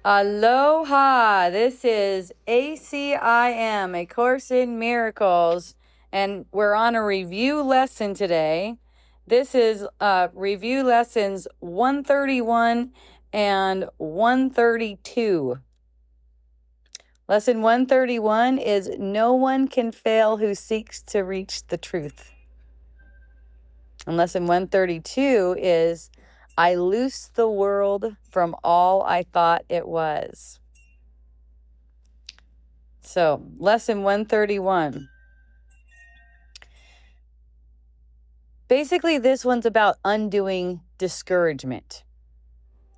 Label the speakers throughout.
Speaker 1: Aloha! This is ACIM, A Course in Miracles, and we're on a review lesson today. This is review lessons 131 and 132. Lesson 131 is no one can fail who seeks to reach the truth. And lesson 132 is I loose the world from all I thought it was. So, lesson 131. Basically, this one's about undoing discouragement,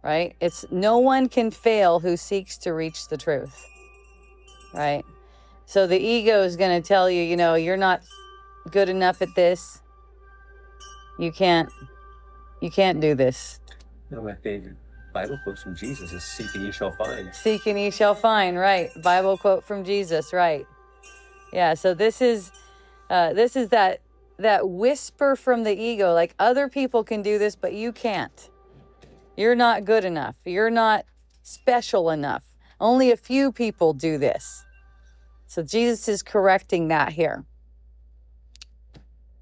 Speaker 1: right? It's no one can fail who seeks to reach the truth, right? So the ego is going to tell you, you're not good enough at this. You can't do this.
Speaker 2: My favorite Bible quote from Jesus is seek and ye shall find.
Speaker 1: Seek and ye shall find, right. Bible quote from Jesus, right. Yeah, so this is that whisper from the ego, like other people can do this, but you can't. You're not good enough. You're not special enough. Only a few people do this. So Jesus is correcting that here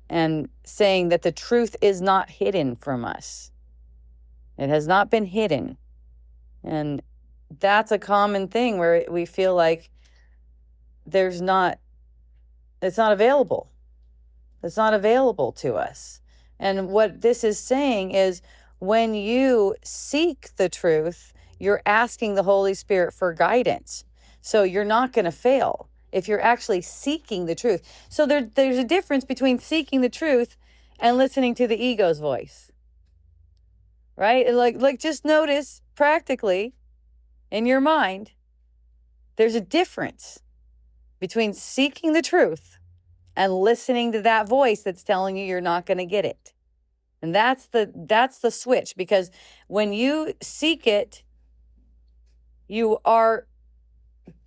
Speaker 1: and saying that the truth is not hidden from us. It has not been hidden. And that's a common thing where we feel like it's not available. It's not available to us. And what this is saying is when you seek the truth, you're asking the Holy Spirit for guidance. So you're not going to fail if you're actually seeking the truth. So there's a difference between seeking the truth and listening to the ego's voice. Right? Like just notice practically in your mind, there's a difference between seeking the truth and listening to that voice that's telling you you're not going to get it. And that's the switch, because when you seek it, you are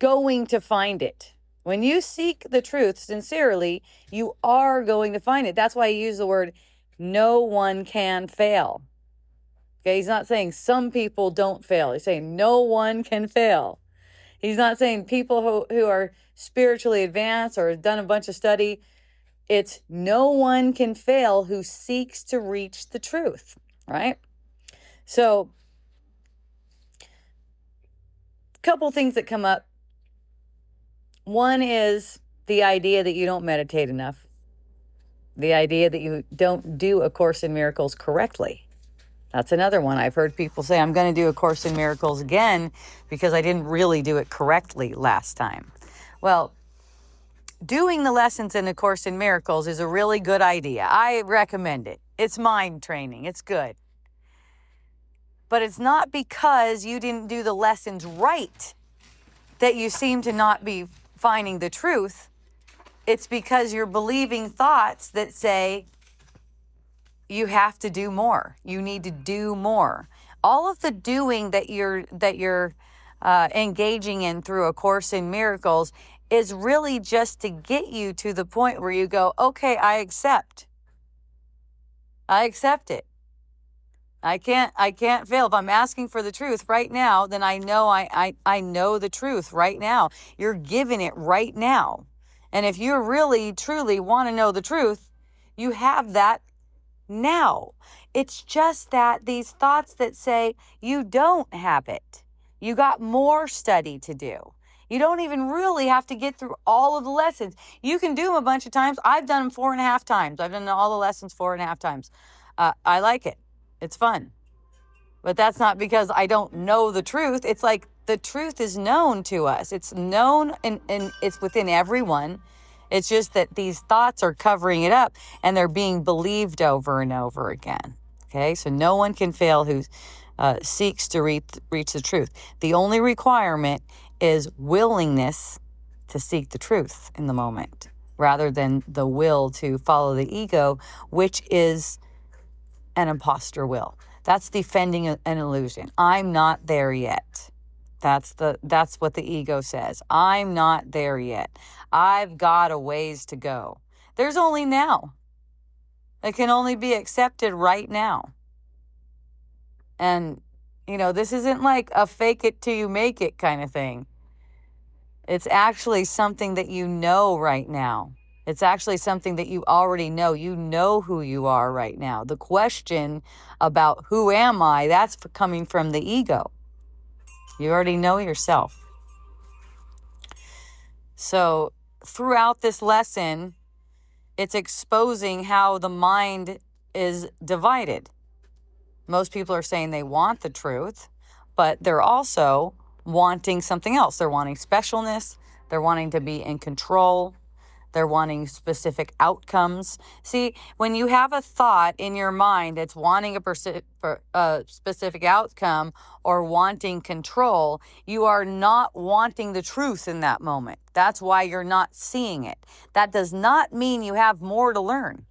Speaker 1: going to find it. When you seek the truth sincerely, you are going to find it. That's why he used the word no one can fail. Okay, he's not saying some people don't fail. He's saying no one can fail. He's not saying people who are spiritually advanced or have done a bunch of study. It's no one can fail who seeks to reach the truth, right? So, a couple things that come up. One is the idea that you don't meditate enough. The idea that you don't do A Course in Miracles correctly. That's another one. I've heard people say, I'm going to do A Course in Miracles again because I didn't really do it correctly last time. Well, doing the lessons in A Course in Miracles is a really good idea. I recommend it. It's mind training. It's good. But it's not because you didn't do the lessons right that you seem to not be finding the truth. It's because you're believing thoughts that say, you have to do more. You need to do more. All of the doing that you're engaging in through A Course in Miracles is really just to get you to the point where you go, okay, I accept it. I can't fail. If I'm asking for the truth right now, then I know I know the truth right now. You're giving it right now. And if you really, truly want to know the truth, you have that now. It's just that these thoughts that say you don't have it. You got more study to do. You don't even really have to get through all of the lessons. You can do them a bunch of times. I've done them 4.5 times. I've done all the lessons 4.5 times. I like it. It's fun. But that's not because I don't know the truth. It's like the truth is known to us. It's known and it's within everyone. It's just that these thoughts are covering it up and they're being believed over and over again. Okay, so no one can fail who seeks to reach the truth. The only requirement is willingness to seek the truth in the moment, rather than the will to follow the ego, which is an imposter will. That's defending an illusion. I'm not there yet. That's what the ego says. I'm not there yet. I've got a ways to go. There's only now. It can only be accepted right now. And, this isn't like a fake it till you make it kind of thing. It's actually something that you know right now. It's actually something that you already know. You know who you are right now. The question about who am I, that's coming from the ego. You already know yourself. So throughout this lesson, it's exposing how the mind is divided. Most people are saying they want the truth, but they're also wanting something else. They're wanting specialness. They're wanting to be in control. They're wanting specific outcomes. See, when you have a thought in your mind that's wanting a specific outcome or wanting control, you are not wanting the truth in that moment. That's why you're not seeing it. That does not mean you have more to learn.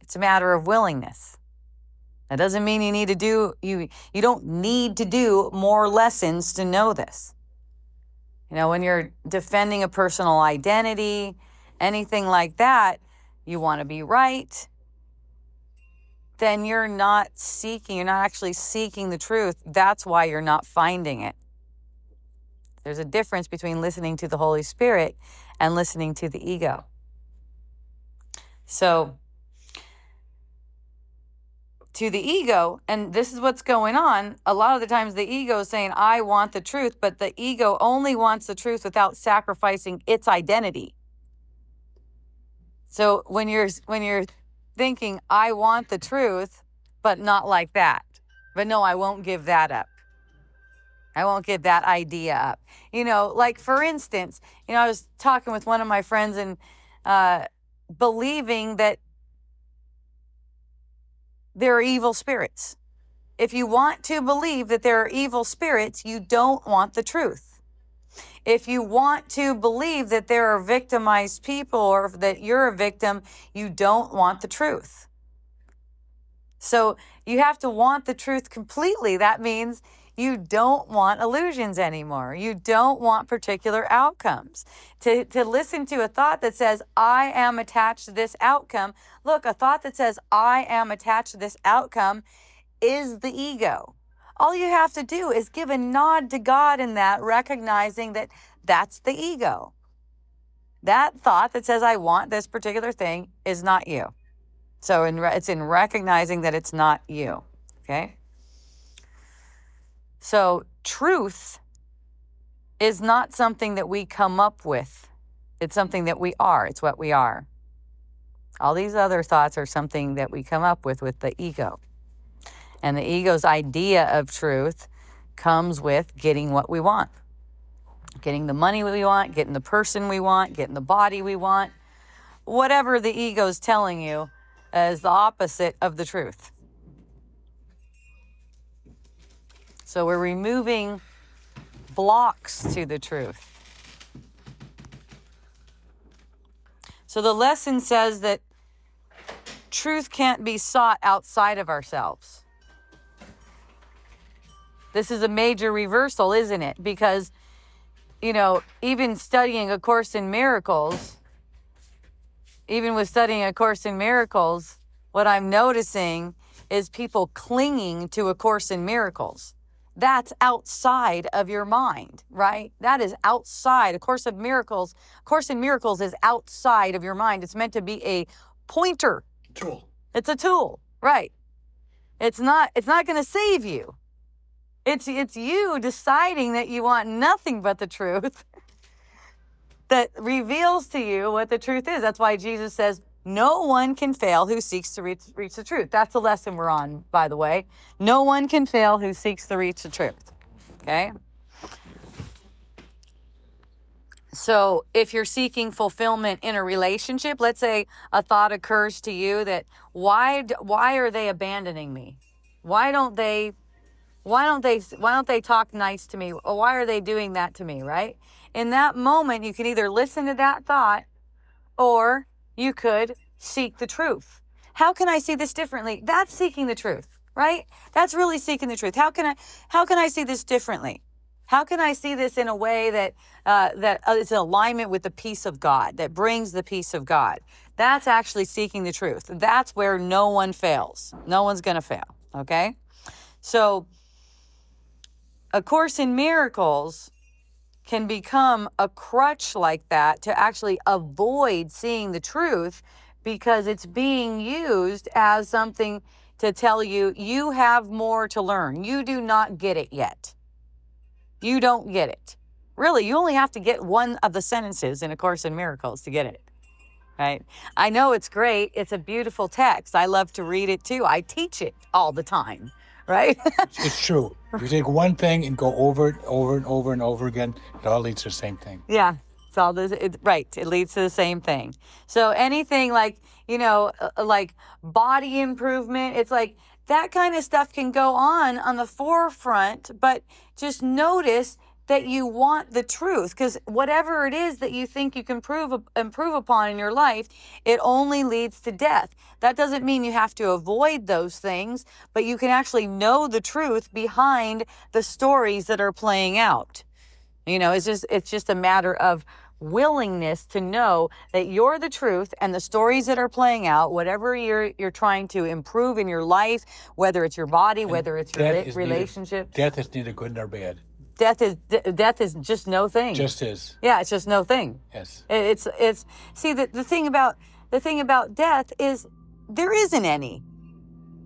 Speaker 1: It's a matter of willingness. That doesn't mean you need to do, you don't need to do more lessons to know this. When you're defending a personal identity, anything like that, you want to be right, then you're not actually seeking the truth. That's why you're not finding it. There's a difference between listening to the Holy Spirit and listening to the ego. So, to the ego, and this is what's going on, a lot of the times the ego is saying, I want the truth, but the ego only wants the truth without sacrificing its identity. So when you're thinking, I want the truth, but not like that. But no, I won't give that up. I won't give that idea up. Like for instance, I was talking with one of my friends and believing that there are evil spirits. If you want to believe that there are evil spirits, you don't want the truth. If you want to believe that there are victimized people or that you're a victim, you don't want the truth. So you have to want the truth completely. That means you don't want illusions anymore. You don't want particular outcomes. To listen to a thought that says, I am attached to this outcome. Look, a thought that says, I am attached to this outcome is the ego. All you have to do is give a nod to God in that, recognizing that that's the ego. That thought that says, I want this particular thing is not you. So it's in recognizing that it's not you. Okay? So truth is not something that we come up with. It's something that we are. It's what we are. All these other thoughts are something that we come up with the ego. And the ego's idea of truth comes with getting what we want. Getting the money we want, getting the person we want, getting the body we want. Whatever the ego's telling you is the opposite of the truth. So we're removing blocks to the truth. So the lesson says that truth can't be sought outside of ourselves. This is a major reversal, isn't it? Because, even studying A Course in Miracles, what I'm noticing is people clinging to A Course in Miracles. That's outside of your mind, right? That is outside. A Course in Miracles is outside of your mind. It's meant to be a pointer.
Speaker 2: Tool.
Speaker 1: It's a tool, right? It's not going to save you. It's you deciding that you want nothing but the truth that reveals to you what the truth is. That's why Jesus says, no one can fail who seeks to reach the truth. That's the lesson we're on, by the way. No one can fail who seeks to reach the truth. Okay? So if you're seeking fulfillment in a relationship, let's say a thought occurs to you that why are they abandoning me? Why don't they talk nice to me? Or why are they doing that to me, right? In that moment, you can either listen to that thought or you could seek the truth. How can I see this differently? That's seeking the truth, right? That's really seeking the truth. How can I see this differently? How can I see this in a way that is in alignment with the peace of God, that brings the peace of God? That's actually seeking the truth. That's where no one fails. No one's going to fail, okay? So A Course in Miracles can become a crutch like that to actually avoid seeing the truth, because it's being used as something to tell you, you have more to learn. You do not get it yet. You don't get it. Really, you only have to get one of the sentences in A Course in Miracles to get it, right? I know it's great. It's a beautiful text. I love to read it too. I teach it all the time, right?
Speaker 3: It's true. You take one thing and go over it over and over and over again, it all leads to the same thing.
Speaker 1: Yeah, it's all this. Right. It leads to the same thing. So anything like, like body improvement, it's like that kind of stuff can go on the forefront, but just notice that you want the truth, because whatever it is that you think you can improve upon in your life, it only leads to death. That doesn't mean you have to avoid those things, but you can actually know the truth behind the stories that are playing out. It's just a matter of willingness to know that you're the truth, and the stories that are playing out, whatever you're trying to improve in your life, whether it's your body, whether it's your relationship.
Speaker 3: Death is neither good nor bad.
Speaker 1: Death is just no thing.
Speaker 3: Just is.
Speaker 1: Yeah, it's just no thing.
Speaker 3: Yes.
Speaker 1: It's see, the thing about death is there isn't any.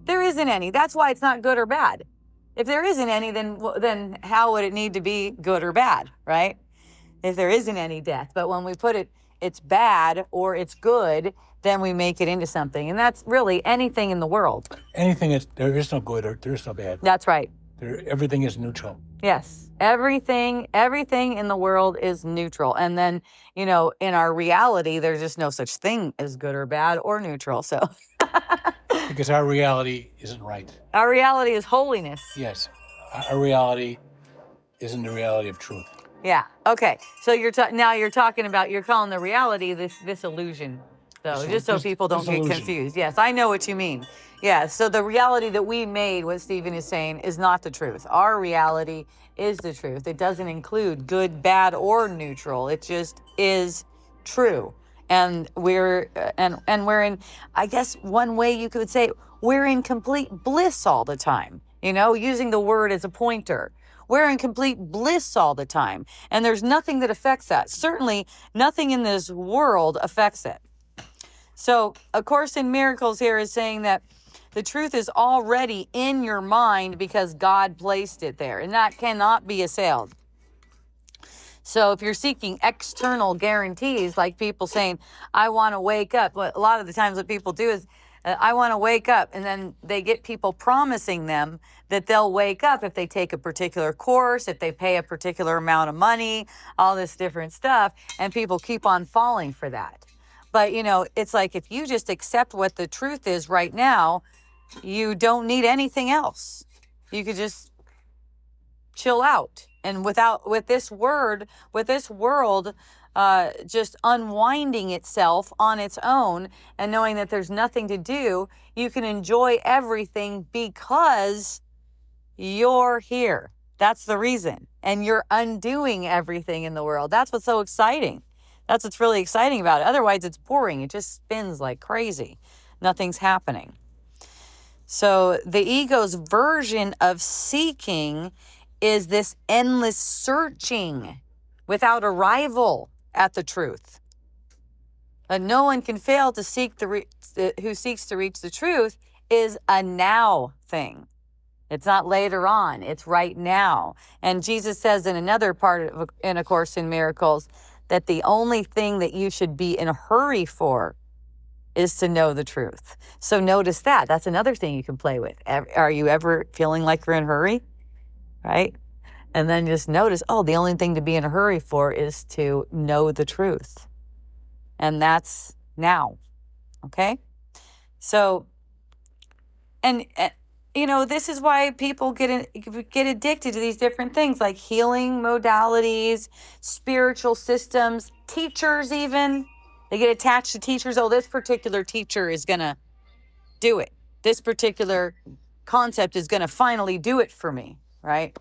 Speaker 1: There isn't any. That's why it's not good or bad. If there isn't any, then how would it need to be good or bad, right? If there isn't any death. But when we put it's bad or it's good, then we make it into something. And that's really anything in the world.
Speaker 3: There is no good or there is no bad.
Speaker 1: That's right.
Speaker 3: Everything is neutral.
Speaker 1: Yes. Everything in the world is neutral. And then, in our reality, there's just no such thing as good or bad or neutral. So
Speaker 3: because our reality isn't right.
Speaker 1: Our reality is holiness.
Speaker 3: Yes. Our reality isn't the reality of truth.
Speaker 1: Yeah. Okay. So you're talking about, you're calling the reality this illusion. So just so people don't get confused. Yes, I know what you mean. Yeah. So the reality that we made, what Stephen is saying, is not the truth. Our reality is the truth. It doesn't include good, bad, or neutral. It just is true. And we're in, I guess one way you could say, we're in complete bliss all the time, using the word as a pointer. We're in complete bliss all the time. And there's nothing that affects that. Certainly nothing in this world affects it. So A Course in Miracles here is saying that the truth is already in your mind because God placed it there, and that cannot be assailed. So if you're seeking external guarantees, like people saying, I want to wake up. A lot of the times what people do is, I want to wake up. And then they get people promising them that they'll wake up if they take a particular course, if they pay a particular amount of money, all this different stuff. And people keep on falling for that. But, it's like if you just accept what the truth is right now, you don't need anything else. You could just chill out. And with this world just unwinding itself on its own and knowing that there's nothing to do, you can enjoy everything because you're here. That's the reason. And you're undoing everything in the world. That's what's so exciting. That's what's really exciting about it. Otherwise, it's boring. It just spins like crazy. Nothing's happening. So the ego's version of seeking is this endless searching without arrival at the truth. But no one can fail to seek who seeks to reach the truth is a now thing. It's not later on. It's right now. And Jesus says in another part in A Course in Miracles that the only thing that you should be in a hurry for is to know the truth. So notice that. That's another thing you can play with. Are you ever feeling like you're in a hurry? Right? And then just notice, the only thing to be in a hurry for is to know the truth. And that's now. Okay? So, and this is why people get addicted to these different things like healing modalities, spiritual systems, teachers even. They get attached to teachers. This particular teacher is going to do it. This particular concept is going to finally do it for me, right?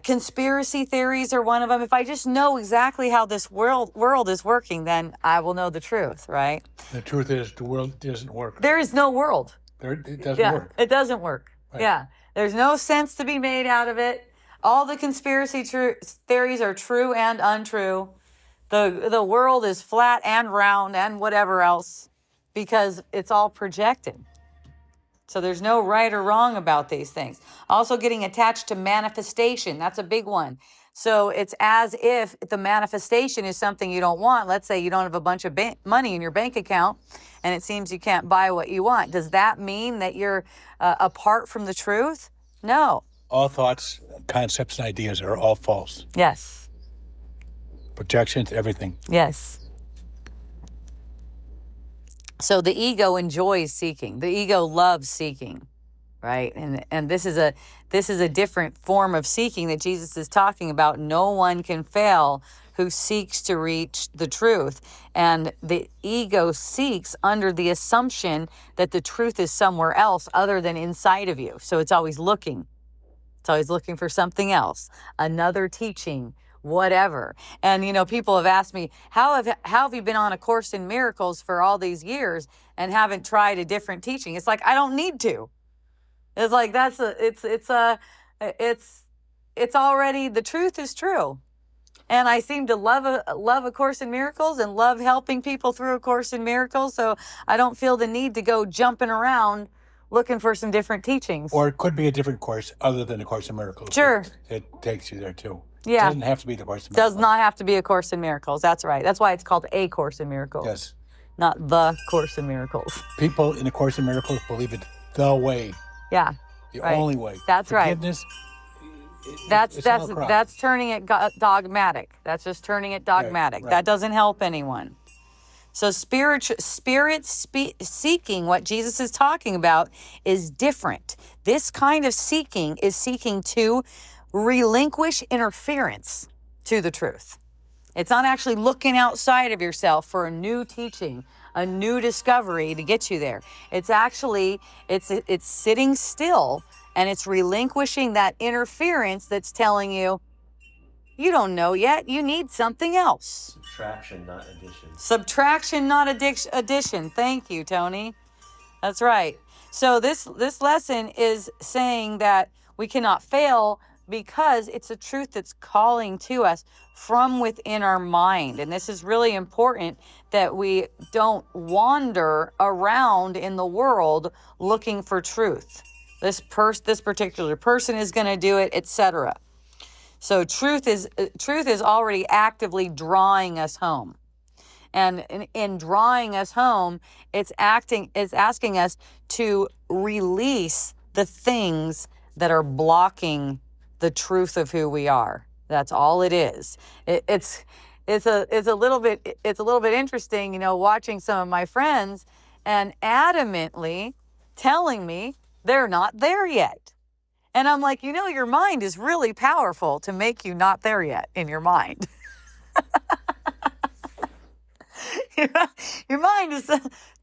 Speaker 1: Conspiracy theories are one of them. If I just know exactly how this world is working, then I will know the truth, right?
Speaker 3: The truth is the world doesn't work.
Speaker 1: There is no world.
Speaker 3: It doesn't work.
Speaker 1: It doesn't work.
Speaker 3: Right.
Speaker 1: Yeah. There's no sense to be made out of it. All the conspiracy theories are true and untrue. The world is flat and round and whatever else because it's all projected. So there's no right or wrong about these things. Also getting attached to manifestation. That's a big one. So it's as if the manifestation is something you don't want. Let's say you don't have a bunch of money in your bank account and it seems you can't buy what you want. Does that mean that you're apart from the truth? No.
Speaker 3: All thoughts, concepts, and ideas are all false.
Speaker 1: Yes.
Speaker 3: Projections, everything.
Speaker 1: Yes. So the ego enjoys seeking. The ego loves seeking. Right. And this is a different form of seeking that Jesus is talking about. No one can fail who seeks to reach the truth. And the ego seeks under the assumption that the truth is somewhere else other than inside of you. So it's always looking. It's always looking for something else, another teaching, whatever. And, people have asked me, how have you been on A Course in Miracles for all these years and haven't tried a different teaching? It's like, I don't need to. It's like it's already, the truth is true. And I seem to love A Course in Miracles and love helping people through A Course in Miracles. So I don't feel the need to go jumping around looking for some different teachings.
Speaker 3: Or it could be a different course other than A Course in Miracles.
Speaker 1: Sure.
Speaker 3: It takes you there too.
Speaker 1: Yeah.
Speaker 3: It doesn't have to be the Course in Miracles.
Speaker 1: Does not have to be A Course in Miracles. That's right. That's why it's called A Course in Miracles.
Speaker 3: Yes.
Speaker 1: Not The Course in Miracles.
Speaker 3: People in A Course in Miracles believe it the way.
Speaker 1: Yeah.
Speaker 3: The
Speaker 1: right.
Speaker 3: only way.
Speaker 1: That's right.
Speaker 3: Forgiveness.
Speaker 1: That's turning it dogmatic. That's just turning it dogmatic.
Speaker 3: Right.
Speaker 1: That doesn't help anyone. So spirit seeking, what Jesus is talking about, is different. This kind of seeking is seeking to relinquish interference to the truth. It's not actually looking outside of yourself for a new teaching, a new discovery to get you there. It's actually, it's sitting still and it's relinquishing that interference that's telling you, you don't know yet, you need something else.
Speaker 2: Subtraction, not addition.
Speaker 1: Subtraction, not addition. Thank you, Tony. That's right. So this lesson is saying that we cannot fail because it's a truth that's calling to us from within our mind. And this is really important, that we don't wander around in the world looking for truth. This particular person is going to do it, etc. So truth is already actively drawing us home. And in drawing us home, it's asking us to release the things that are blocking the truth of who we are. That's all it is. It's a little bit interesting, watching some of my friends and adamantly telling me they're not there yet. And I'm like, your mind is really powerful to make you not there yet in your mind. Your mind is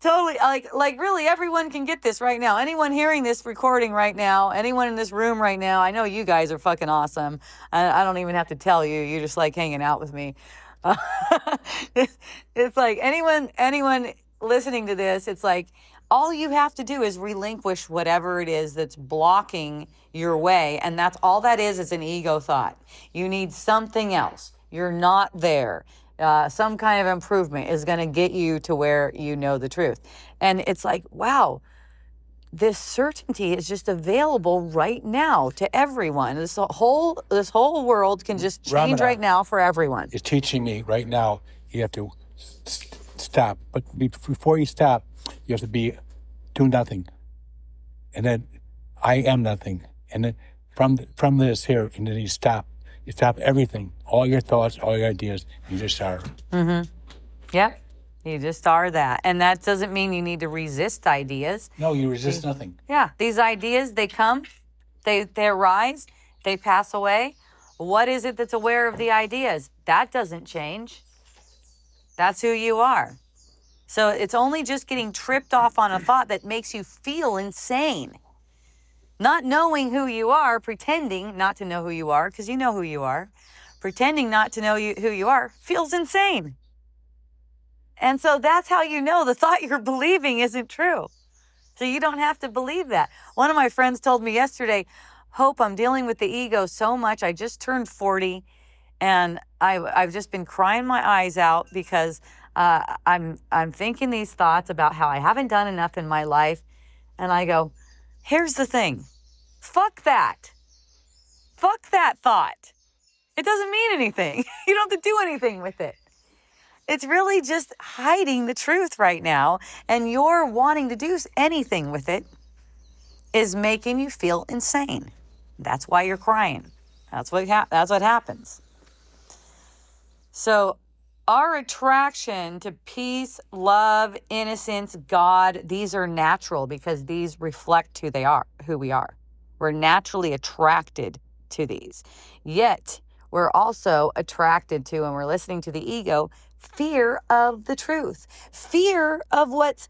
Speaker 1: totally like really everyone can get this right now. Anyone hearing this recording right now, anyone in this room right now, I know you guys are fucking awesome. I don't even have to tell you. You just like hanging out with me. It's like anyone listening to this, it's like all you have to do is relinquish whatever it is that's blocking your way. And that's all that is an ego thought. You need something else. You're not there. Some kind of improvement is going to get you to where you know the truth. And it's like, wow, this certainty is just available right now to everyone. This whole world can just change right now for everyone.
Speaker 3: It's teaching me right now, you have to stop. But before you stop, you have to do nothing. And then I am nothing. And then from this here, and then you stop. You stop everything, all your thoughts, all your ideas. You just are.
Speaker 1: Mm-hmm. Yep. You just are that. And that doesn't mean you need to resist ideas.
Speaker 3: No, you resist nothing.
Speaker 1: Yeah. These ideas, they come, they arise, they pass away. What is it that's aware of the ideas? That doesn't change. That's who you are. So it's only just getting tripped off on a thought that makes you feel insane. Not knowing who you are, pretending not to know who you are, because you know who you are, pretending not to know who you are feels insane. And so that's how you know the thought you're believing isn't true. So you don't have to believe that. One of my friends told me yesterday, Hope, I'm dealing with the ego so much. I just turned 40 and I've just been crying my eyes out because I'm thinking these thoughts about how I haven't done enough in my life. And I go, here's the thing. Fuck that. Fuck that thought. It doesn't mean anything. You don't have to do anything with it. It's really just hiding the truth right now. And your wanting to do anything with it is making you feel insane. That's why you're crying. That's what happens. So our attraction to peace, love, innocence, God, these are natural because these reflect who we are. We're naturally attracted to these. Yet we're also attracted to, and we're listening to the ego, fear of the truth, fear of what's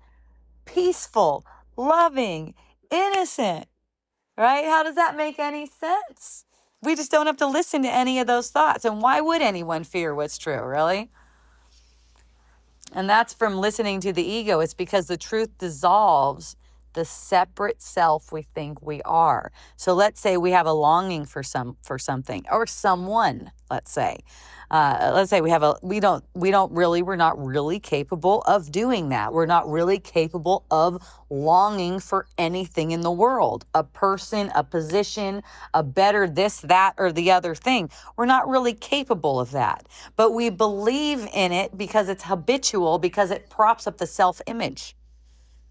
Speaker 1: peaceful, loving, innocent, right? How does that make any sense? We just don't have to listen to any of those thoughts. And why would anyone fear what's true, really? And that's from listening to the ego. It's because the truth dissolves the separate self we think we are. So let's say we have a longing for something or someone, let's say. We're not really capable of doing that. We're not really capable of longing for anything in the world, a person, a position, a better this, that, or the other thing. We're not really capable of that, but we believe in it because it's habitual, because it props up the self-image.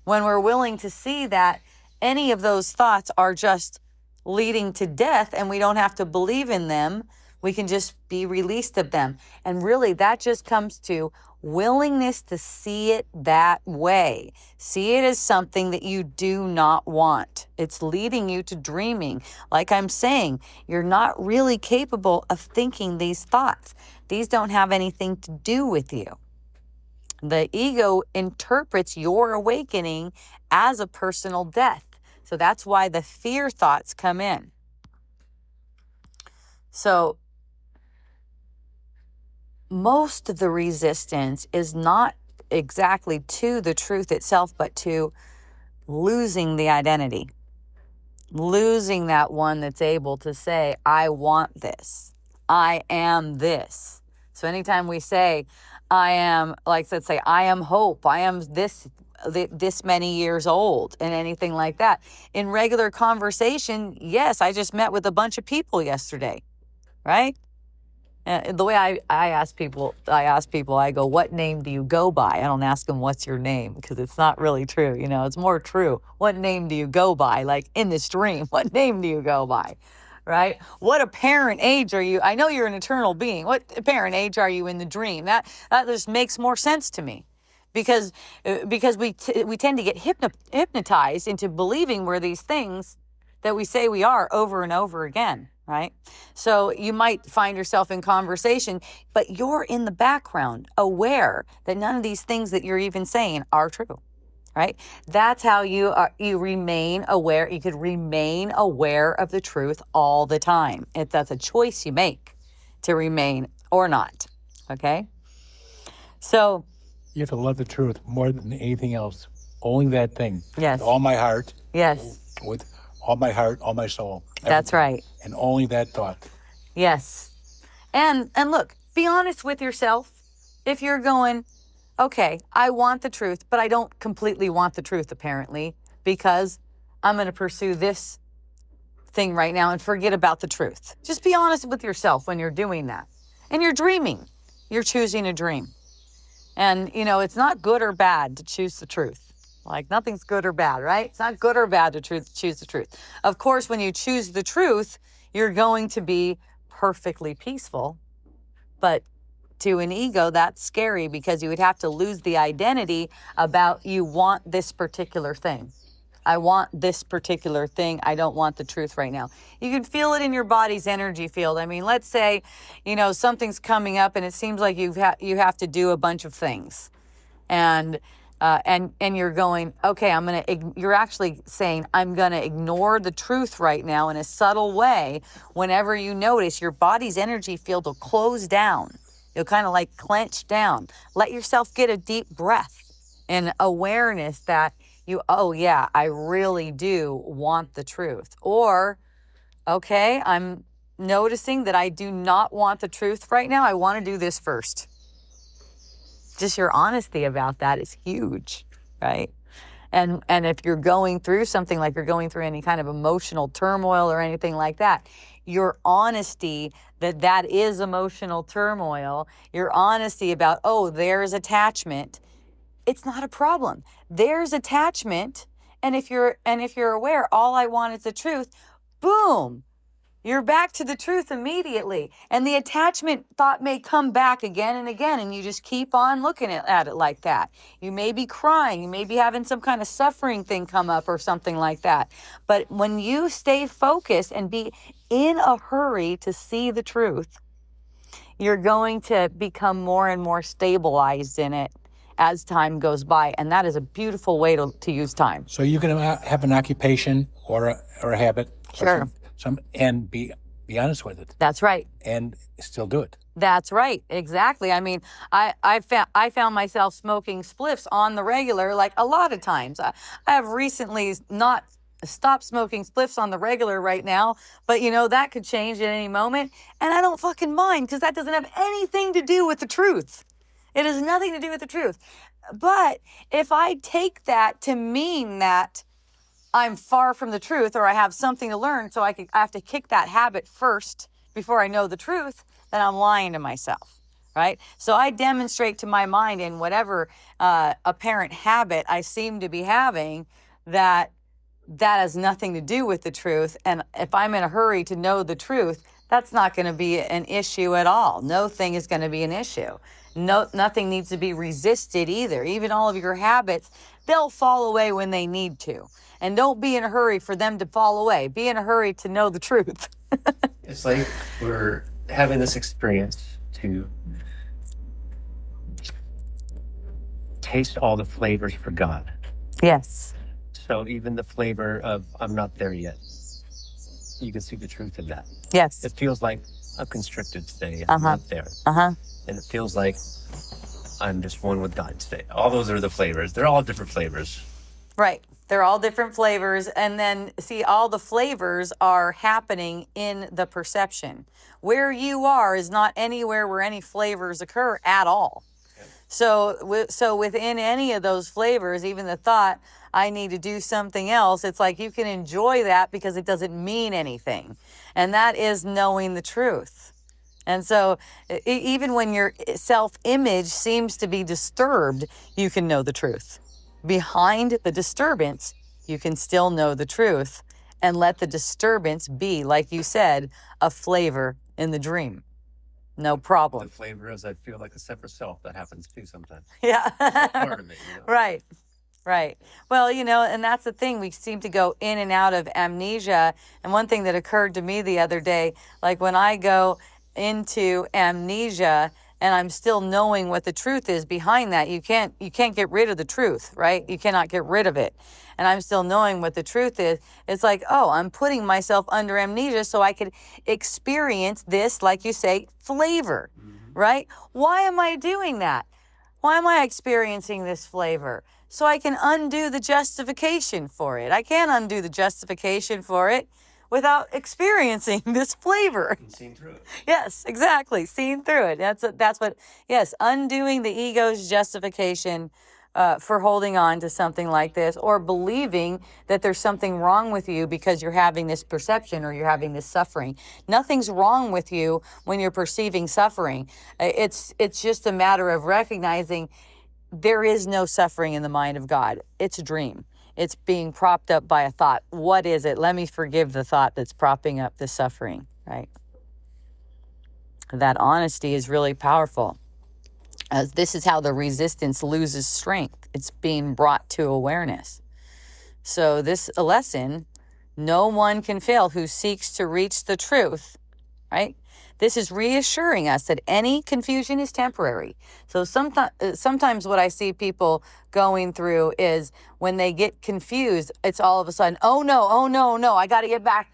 Speaker 1: When we're willing to see that any of those thoughts are just leading to death and we don't have to believe in them, we can just be released of them. And really, that just comes to willingness to see it that way. See it as something that you do not want. It's leading you to dreaming. Like I'm saying, you're not really capable of thinking these thoughts. These don't have anything to do with you. The ego interprets your awakening as a personal death. So that's why the fear thoughts come in. So most of the resistance is not exactly to the truth itself, but to losing the identity. Losing that one that's able to say, I want this. I am this. So anytime we say, I am, like let's say, I am Hope, I am this many years old, and anything like that. In regular conversation, yes, I just met with a bunch of people yesterday, right? The way I ask people, I go, what name do you go by? I don't ask them, what's your name? Because it's not really true. It's more true. What name do you go by? Like in this dream, what name do you go by? Right? What apparent age are you? I know you're an eternal being. What apparent age are you in the dream? That just makes more sense to me. Because we tend to get hypnotized into believing we're these things that we say we are over and over again, right? So you might find yourself in conversation, but you're in the background, aware that none of these things that you're even saying are true, right? That's how you remain aware. You could remain aware of the truth all the time. That's a choice you make to remain or not, okay? So
Speaker 3: You have to love the truth more than anything else. Only that thing.
Speaker 1: Yes.
Speaker 3: With all my heart.
Speaker 1: Yes.
Speaker 3: With all my heart, all my soul.
Speaker 1: That's right.
Speaker 3: And only that thought.
Speaker 1: Yes. And look, be honest with yourself. If you're going, okay, I want the truth, but I don't completely want the truth, apparently, because I'm going to pursue this thing right now and forget about the truth. Just be honest with yourself when you're doing that. And you're dreaming. You're choosing a dream. And, it's not good or bad to choose the truth. Like, nothing's good or bad, right? It's not good or bad to choose the truth. Of course, when you choose the truth, you're going to be perfectly peaceful. But to an ego, that's scary because you would have to lose the identity about you want this particular thing. I want this particular thing. I don't want the truth right now. You can feel it in your body's energy field. I mean, let's say, something's coming up and it seems like you have to do a bunch of things. And you're going, okay, you're actually saying, I'm going to ignore the truth right now in a subtle way. Whenever you notice your body's energy field will close down. You'll kind of like clench down. Let yourself get a deep breath and awareness that oh yeah, I really do want the truth. Or, okay, I'm noticing that I do not want the truth right now. I want to do this first. Just your honesty about that is huge, right? And if you're going through something, like you're going through any kind of emotional turmoil or anything like that, your honesty that is emotional turmoil, your honesty about, oh, there's attachment, it's not a problem. There's attachment, and if you're aware, all I want is the truth, boom, you're back to the truth immediately. And the attachment thought may come back again and again, and you just keep on looking at it like that. You may be crying, you may be having some kind of suffering thing come up or something like that. But when you stay focused and be in a hurry to see the truth, you're going to become more and more stabilized in it as time goes by. And that is a beautiful way to use time.
Speaker 3: So you can have an occupation or a habit,
Speaker 1: Sure.
Speaker 3: or some and be honest with it.
Speaker 1: That's right.
Speaker 3: And still do it.
Speaker 1: That's right. Exactly. I mean, I found myself smoking spliffs on the regular, like a lot of times. I have recently not stopped smoking spliffs on the regular right now, but that could change at any moment. And I don't fucking mind, because that doesn't have anything to do with the truth. It has nothing to do with the truth. But if I take that to mean that I'm far from the truth, or I have something to learn, so I have to kick that habit first before I know the truth, then I'm lying to myself, right? So I demonstrate to my mind, in whatever apparent habit I seem to be having, that has nothing to do with the truth. And if I'm in a hurry to know the truth, that's not going to be an issue at all. No thing is going to be an issue. Nothing needs to be resisted either. Even all of your habits, they'll fall away when they need to. And don't be in a hurry for them to fall away. Be in a hurry to know the truth.
Speaker 2: It's like we're having this experience to taste all the flavors for God.
Speaker 1: Yes.
Speaker 2: So even the flavor of I'm not there yet, you can see the truth in that.
Speaker 1: Yes.
Speaker 2: It feels like I'm constricted today. I'm not there. And it feels like I'm just one with God today. All those are the flavors. They're all different flavors.
Speaker 1: Right. They're all different flavors. And then, see, all the flavors are happening in the perception. Where you are is not anywhere where any flavors occur at all. So within any of those flavors, even the thought, I need to do something else, it's like you can enjoy that because it doesn't mean anything. And that is knowing the truth. And so even when your self-image seems to be disturbed, you can know the truth. Behind the disturbance, you can still know the truth, and let the disturbance be, like you said, a flavor in the dream. No problem.
Speaker 2: The flavor is I feel like a separate self. That happens too sometimes.
Speaker 1: Yeah.
Speaker 2: Part of it.
Speaker 1: Right. Right. Well, and that's the thing. We seem to go in and out of amnesia. And one thing that occurred to me the other day, like when I go into amnesia and I'm still knowing what the truth is behind that, you can't get rid of the truth, right? You cannot get rid of it. And I'm still knowing what the truth is. It's like, oh, I'm putting myself under amnesia so I could experience this, like you say, flavor, right? Why am I doing that? Why am I experiencing this flavor? So I can undo the justification for it. I can't undo the justification for it without experiencing this flavor.
Speaker 2: And seeing through it.
Speaker 1: Yes, exactly. Seeing through it. That's what, yes, undoing the ego's justification for holding on to something like this, or believing that there's something wrong with you because you're having this perception or you're having this suffering. Nothing's wrong with you when you're perceiving suffering. It's just a matter of recognizing there is no suffering in the mind of God. It's a dream. It's being propped up by a thought. What is it? Let me forgive the thought that's propping up the suffering, right? That honesty is really powerful. This is how the resistance loses strength. It's being brought to awareness. So this lesson, no one can fail who seeks to reach the truth, right? This is reassuring us that any confusion is temporary. So sometimes what I see people going through is when they get confused, it's all of a sudden, oh no, I got to get back.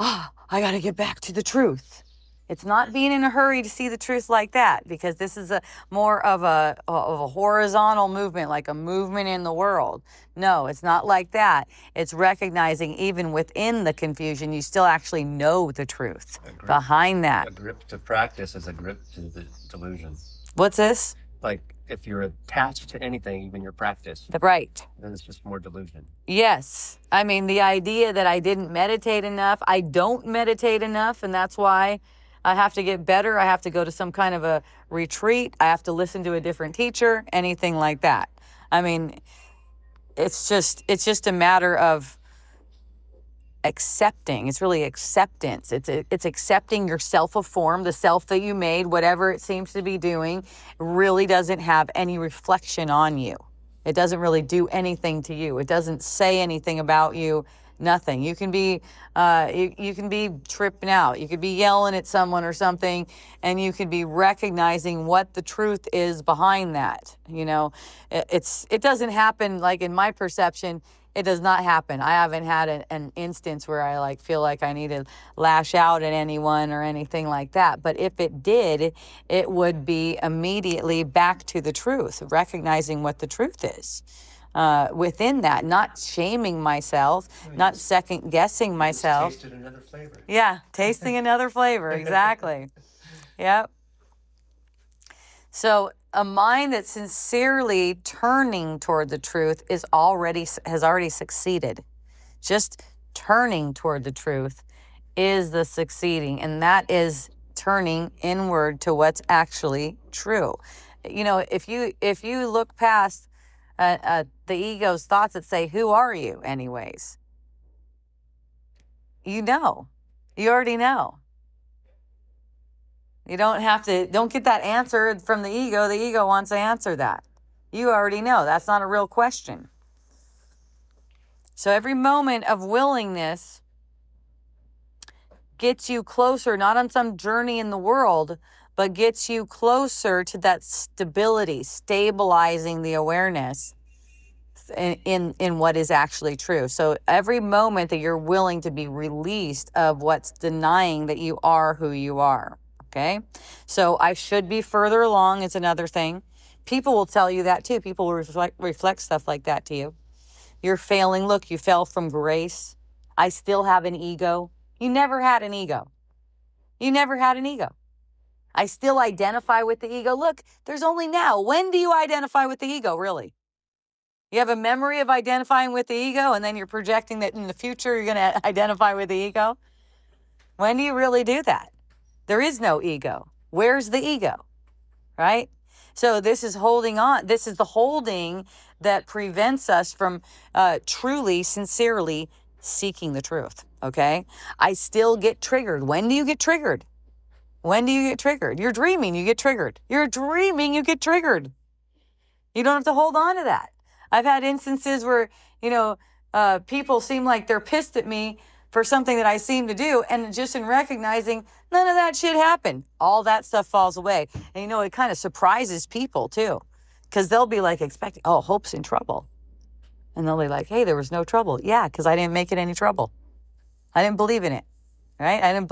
Speaker 1: I got to get back to the truth. It's not being in a hurry to see the truth like that, because this is a more of a horizontal movement, like a movement in the world. No, it's not like that. It's recognizing even within the confusion, you still actually know the truth behind that.
Speaker 2: A grip to practice is a grip to the delusion.
Speaker 1: What's this?
Speaker 2: Like if you're attached to anything, even your practice,
Speaker 1: Right.
Speaker 2: then it's just more delusion.
Speaker 1: Yes. I mean, the idea that I didn't meditate enough, I don't meditate enough, and that's why I have to get better. I have to go to some kind of a retreat. I have to listen to a different teacher, anything like that. I mean, it's just a matter of accepting. It's really acceptance. It's accepting yourself of form, the self that you made, whatever it seems to be doing, really doesn't have any reflection on you. It doesn't really do anything to you. It doesn't say anything about you. Nothing. You can be you can be tripping out. You could be yelling at someone or something, and you could be recognizing what the truth is behind that. You know, it doesn't happen, like in my perception. It does not happen. I haven't had an instance where I like feel like I need to lash out at anyone or anything like that. But if it did, it would be immediately back to the truth, recognizing what the truth is. Within that, not shaming myself, not second guessing myself.
Speaker 2: Tasted another flavor.
Speaker 1: Yeah, tasting another flavor. Exactly. Yep. So a mind that's sincerely turning toward the truth has already succeeded. Just turning toward the truth is the succeeding, and that is turning inward to what's actually true. You know, if you look past the ego's thoughts that say, "Who are you, anyways?" You already know. You don't get that answer from the ego. The ego wants to answer that. You already know. That's not a real question. So every moment of willingness gets you closer, not on some journey in the world, but gets you closer to that stability, stabilizing the awareness in what is actually true. So every moment that you're willing to be released of what's denying that you are who you are. Okay, so I should be further along is another thing. People will tell you that too. People will reflect stuff like that to you. You're failing. Look, you fell from grace. I still have an ego. You never had an ego. You never had an ego. I still identify with the ego. Look, there's only now. When do you identify with the ego, really? You have a memory of identifying with the ego, and then you're projecting that in the future you're going to identify with the ego? When do you really do that? There is no ego. Where's the ego? Right? So this is holding on. This is the holding that prevents us from truly, sincerely seeking the truth. Okay? I still get triggered. When do you get triggered? When do you get triggered? You're dreaming, you get triggered. You're dreaming, you get triggered. You don't have to hold on to that. I've had instances where, people seem like they're pissed at me for something that I seem to do, and just in recognizing none of that shit happened, all that stuff falls away. And it kind of surprises people too, because they'll be like expecting, oh, Hope's in trouble. And they'll be like, hey, there was no trouble. Yeah, because I didn't make it any trouble. I didn't believe in it. Right? I didn't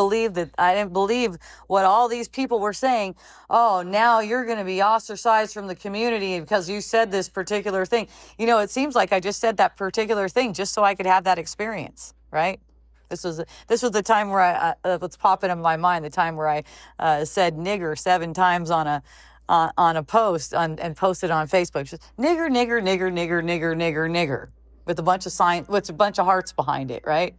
Speaker 1: believe what all these people were saying. Oh, now you're going to be ostracized from the community because you said this particular thing. It seems like I just said that particular thing just so I could have that experience, right? This was the time where what's popping in my mind, the time where I said nigger 7 times on a post and posted on Facebook. Just nigger, nigger, nigger, nigger, nigger, nigger, nigger, with a bunch of hearts behind it, right?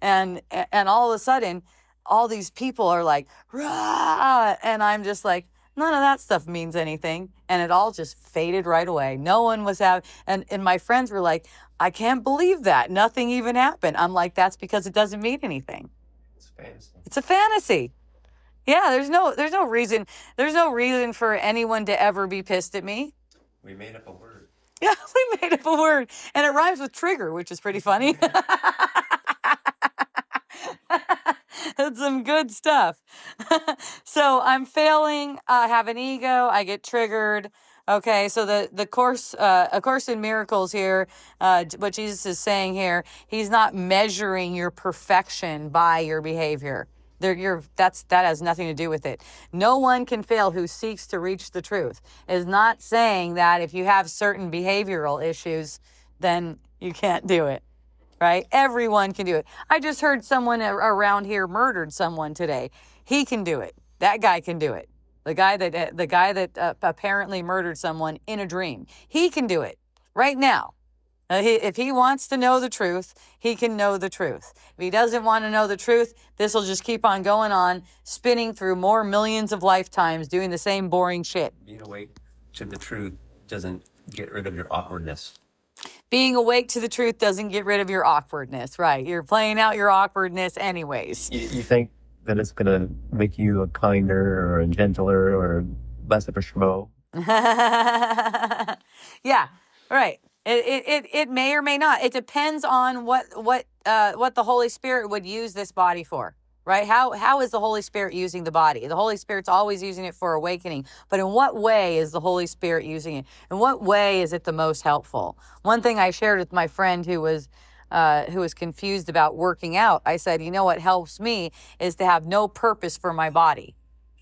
Speaker 1: And all of a sudden, all these people are like, rah! And I'm just like, none of that stuff means anything. And it all just faded right away. No one was and my friends were like, I can't believe that. Nothing even happened. I'm like, that's because it doesn't mean anything.
Speaker 2: It's a fantasy.
Speaker 1: It's a fantasy. Yeah, there's no reason for anyone to ever be pissed at me.
Speaker 2: We made up a word.
Speaker 1: Yeah, we made up a word. And it rhymes with trigger, which is pretty funny. That's some good stuff. So I'm failing. I have an ego. I get triggered. Okay, so the course, A Course in Miracles here, what Jesus is saying here, he's not measuring your perfection by your behavior. That has nothing to do with it. No one can fail who seeks to reach the truth. Is not saying that if you have certain behavioral issues, then you can't do it. Right? Everyone can do it. I just heard someone around here murdered someone today. He can do it. That guy can do it. The guy that apparently murdered someone in a dream. He can do it right now. If he wants to know the truth, he can know the truth. If he doesn't want to know the truth, this will just keep on going on, spinning through more millions of lifetimes, doing the same boring shit.
Speaker 2: Being awake to the truth doesn't get rid of your awkwardness.
Speaker 1: Being awake to the truth doesn't get rid of your awkwardness, right? You're playing out your awkwardness anyways.
Speaker 2: You think that it's going to make you a kinder or a gentler or less of a schmo?
Speaker 1: Yeah, right. It may or may not. It depends on what the Holy Spirit would use this body for, right? How is the Holy Spirit using the body? The Holy Spirit's always using it for awakening, but in what way is the Holy Spirit using it? In what way is it the most helpful? One thing I shared with my friend who was confused about working out, I said, you know what helps me is to have no purpose for my body.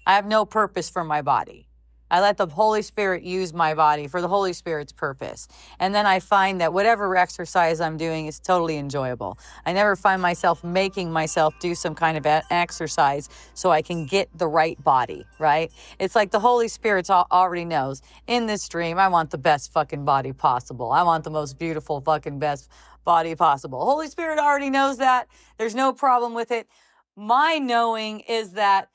Speaker 1: I have no purpose for my body. I let the Holy Spirit use my body for the Holy Spirit's purpose. And then I find that whatever exercise I'm doing is totally enjoyable. I never find myself making myself do some kind of exercise so I can get the right body, right? It's like the Holy Spirit already knows. In this dream, I want the best fucking body possible. I want the most beautiful fucking best body possible. Holy Spirit already knows that. There's no problem with it. My knowing is that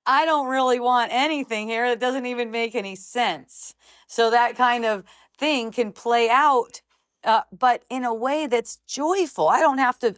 Speaker 1: I don't really want anything here that doesn't even make any sense. So that kind of thing can play out, but in a way that's joyful. I don't have to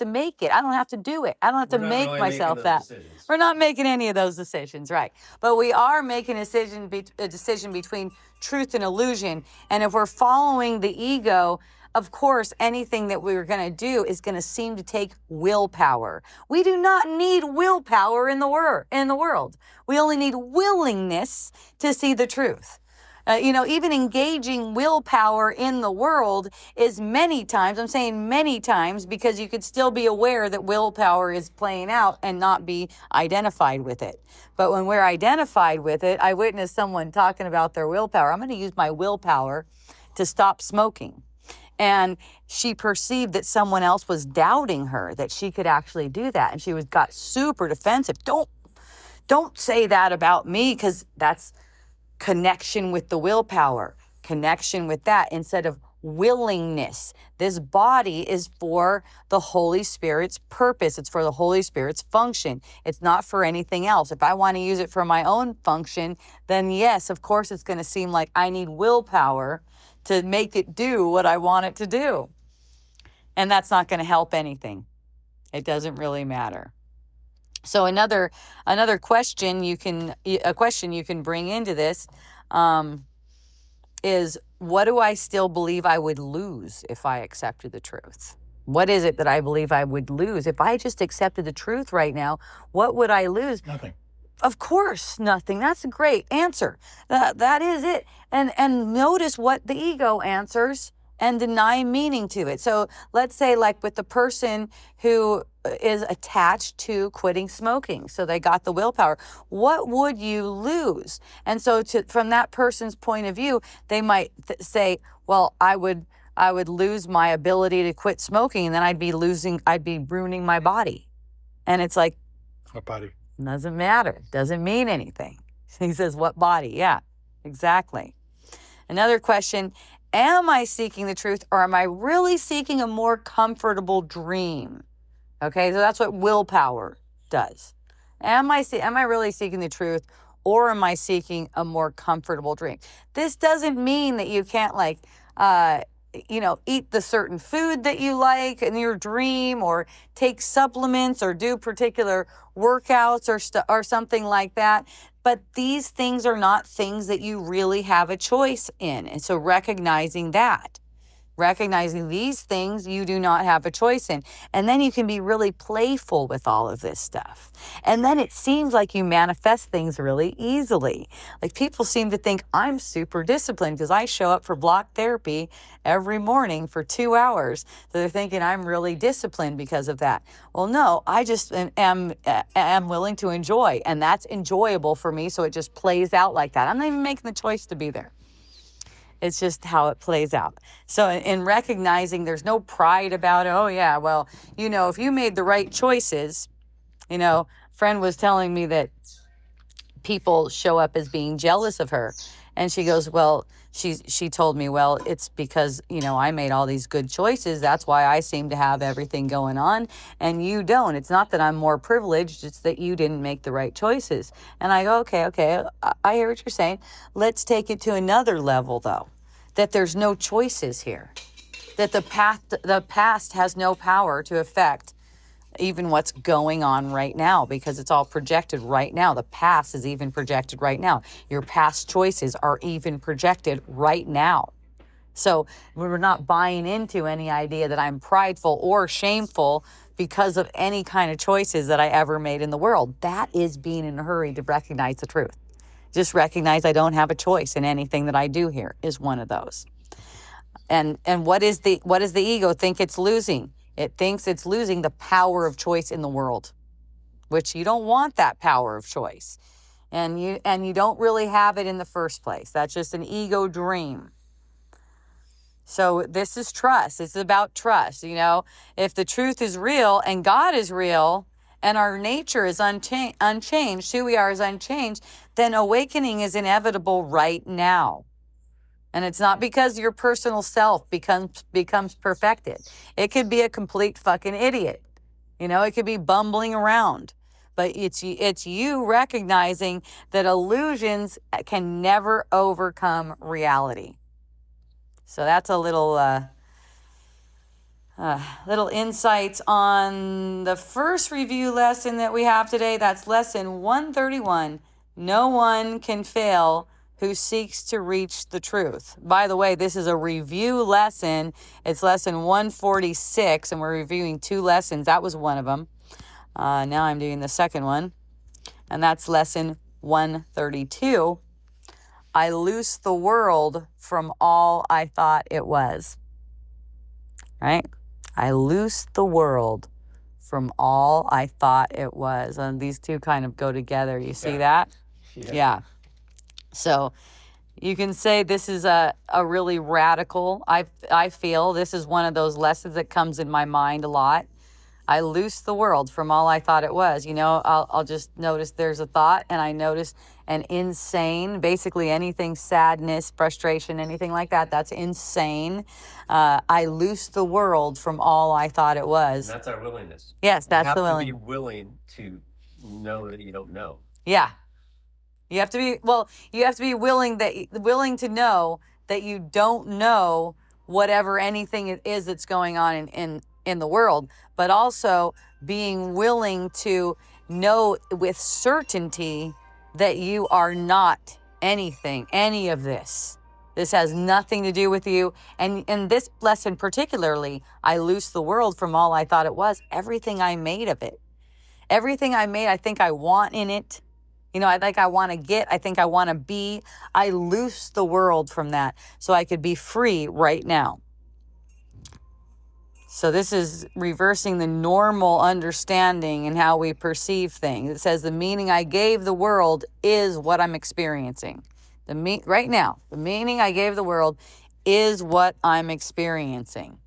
Speaker 1: make it. I don't have to do it. I don't have to make myself that. Decisions. We're not making any of those decisions, right? But we are making a decision between truth and illusion. And if we're following the ego, of course, anything that we're going to do is going to seem to take willpower. We do not need willpower in the world. We only need willingness to see the truth. Even engaging willpower in the world is many times, I'm saying many times, because you could still be aware that willpower is playing out and not be identified with it. But when we're identified with it, I witnessed someone talking about their willpower. I'm going to use my willpower to stop smoking. And she perceived that someone else was doubting her, that she could actually do that. And she got super defensive. Don't say that about me, because that's connection with the willpower, connection with that instead of willingness. This body is for the Holy Spirit's purpose. It's for the Holy Spirit's function. It's not for anything else. If I want to use it for my own function, then yes, of course, it's going to seem like I need willpower to make it do what I want it to do. And that's not going to help anything. It doesn't really matter. So another question you can bring into this is, what do I still believe I would lose if I accepted the truth? What is it that I believe I would lose? If I just accepted the truth right now, what would I lose?
Speaker 3: Nothing.
Speaker 1: Of course, nothing. That's a great answer. That is it. And notice what the ego answers and deny meaning to it. So let's say, like with the person who is attached to quitting smoking. So they got the willpower. What would you lose? And so from that person's point of view, they might say, well, I would lose my ability to quit smoking, and then I'd be ruining my body. And it's like,
Speaker 3: what body?
Speaker 1: Doesn't matter. Doesn't mean anything. He says, what body? Yeah, exactly. Another question, am I seeking the truth, or am I really seeking a more comfortable dream? Okay, so that's what willpower does. Am I really seeking the truth, or am I seeking a more comfortable dream? This doesn't mean that you can't eat the certain food that you like in your dream, or take supplements, or do particular workouts or something like that. But these things are not things that you really have a choice in. And so recognizing that recognizing these things you do not have a choice in. And then you can be really playful with all of this stuff. And then it seems like you manifest things really easily. Like people seem to think I'm super disciplined because I show up for block therapy every morning for 2 hours. So they're thinking I'm really disciplined because of that. Well, no, I just am willing to enjoy, and that's enjoyable for me. So it just plays out like that. I'm not even making the choice to be there. It's just how it plays out. So in recognizing there's no pride about it. Oh yeah, well, if you made the right choices, friend was telling me that people show up as being jealous of her. And she goes, well, she told me, well, it's because, I made all these good choices. That's why I seem to have everything going on and you don't. It's not that I'm more privileged. It's that you didn't make the right choices. And I go, okay. I hear what you're saying. Let's take it to another level though, that there's no choices here, that the past has no power to affect even what's going on right now, because it's all projected right now. The past is even projected right now. Your past choices are even projected right now. So we're not buying into any idea that I'm prideful or shameful because of any kind of choices that I ever made in the world. That is being in a hurry to recognize the truth. Just recognize I don't have a choice in anything that I do here is one of those. And what is the ego think it's losing? It thinks it's losing the power of choice in the world, which you don't want that power of choice. And you don't really have it in the first place. That's just an ego dream. So this is trust. It's about trust. If the truth is real and God is real and our nature is unchanged, who we are is unchanged, then awakening is inevitable right now. And it's not because your personal self becomes perfected. It could be a complete fucking idiot. It could be bumbling around. But it's you recognizing that illusions can never overcome reality. So that's a little insights on the first review lesson that we have today. That's lesson 131. No one can fail who seeks to reach the truth. By the way, this is a review lesson. It's lesson 146, and we're reviewing 2 lessons. That was one of them. Now I'm doing the second one, and that's lesson 132. I loose the world from all I thought it was. Right? I loose the world from all I thought it was. And these two kind of go together. You see that? Yeah. So you can say this is a really radical, I feel this is one of those lessons that comes in my mind a lot. I loose the world from all I thought it was. I'll just notice there's a thought and I notice an insane, basically anything, sadness, frustration, anything like that, that's insane. I loose the world from all I thought it was.
Speaker 2: And that's our willingness.
Speaker 1: Yes, that's the willingness.
Speaker 2: You have to be willing to know that you don't know.
Speaker 1: Yeah. You have to be willing to know that you don't know whatever anything it is that's going on in the world, but also being willing to know with certainty that you are not any of this. This has nothing to do with you. And in this lesson particularly, I loose the world from all I thought it was, everything I made of it. Everything I made, I think I want in it. I want to get, I think I want to be. I loose the world from that so I could be free right now. So this is reversing the normal understanding and how we perceive things. It says the meaning I gave the world is what I'm experiencing. Right now, the meaning I gave the world is what I'm experiencing.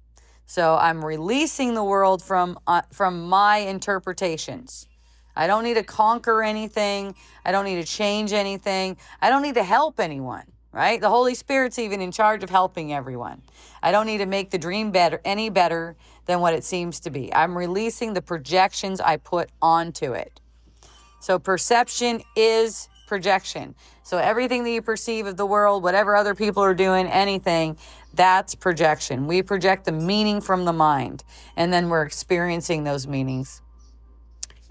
Speaker 1: So I'm releasing the world from my interpretations. I don't need to conquer anything. I don't need to change anything. I don't need to help anyone, right? The Holy Spirit's even in charge of helping everyone. I don't need to make the dream any better than what it seems to be. I'm releasing the projections I put onto it. So perception is projection. So everything that you perceive of the world, whatever other people are doing, anything, that's projection. We project the meaning from the mind, and then we're experiencing those meanings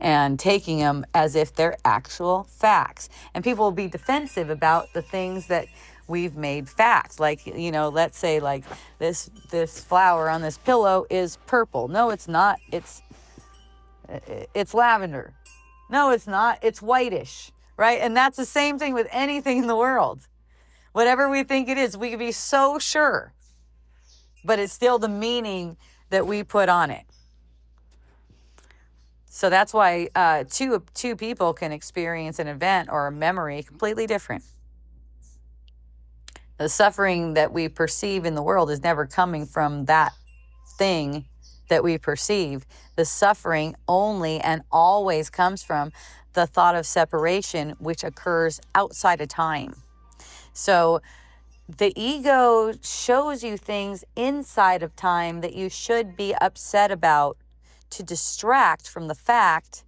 Speaker 1: and taking them as if they're actual facts. And people will be defensive about the things that we've made fact. Like, you know, let's say like this flower on this pillow is purple. No, it's not. It's lavender. No, it's not. It's whitish, right? And that's the same thing with anything in the world. Whatever we think it is, we can be so sure, but it's still the meaning that we put on it. So that's why two people can experience an event or a memory completely different. The suffering that we perceive in the world is never coming from that thing that we perceive. The suffering only and always comes from the thought of separation, which occurs outside of time. So the ego shows you things inside of time that you should be upset about to distract from the fact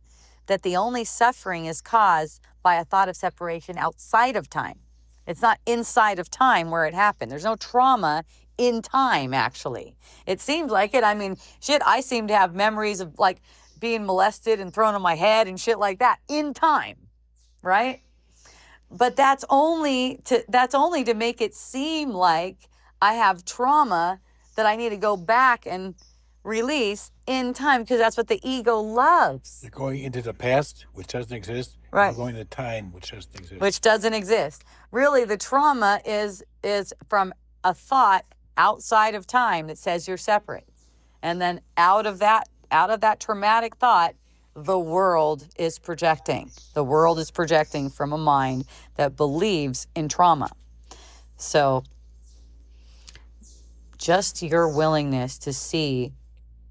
Speaker 1: that the only suffering is caused by a thought of separation outside of time. It's not inside of time where it happened. There's no trauma in time, actually. It seems like it. I mean, shit, I seem to have memories of like being molested and thrown on my head and shit like that in time, right? But that's only to make it seem like I have trauma that I need to go back and release in time, because that's what the ego loves.
Speaker 3: You're going into the past, which doesn't exist.
Speaker 1: Right.
Speaker 3: You're going to time, which doesn't exist.
Speaker 1: Which doesn't exist. Really, the trauma is from a thought outside of time that says you're separate. And then out of that traumatic thought, the world is projecting. The world is projecting from a mind that believes in trauma. So just your willingness to see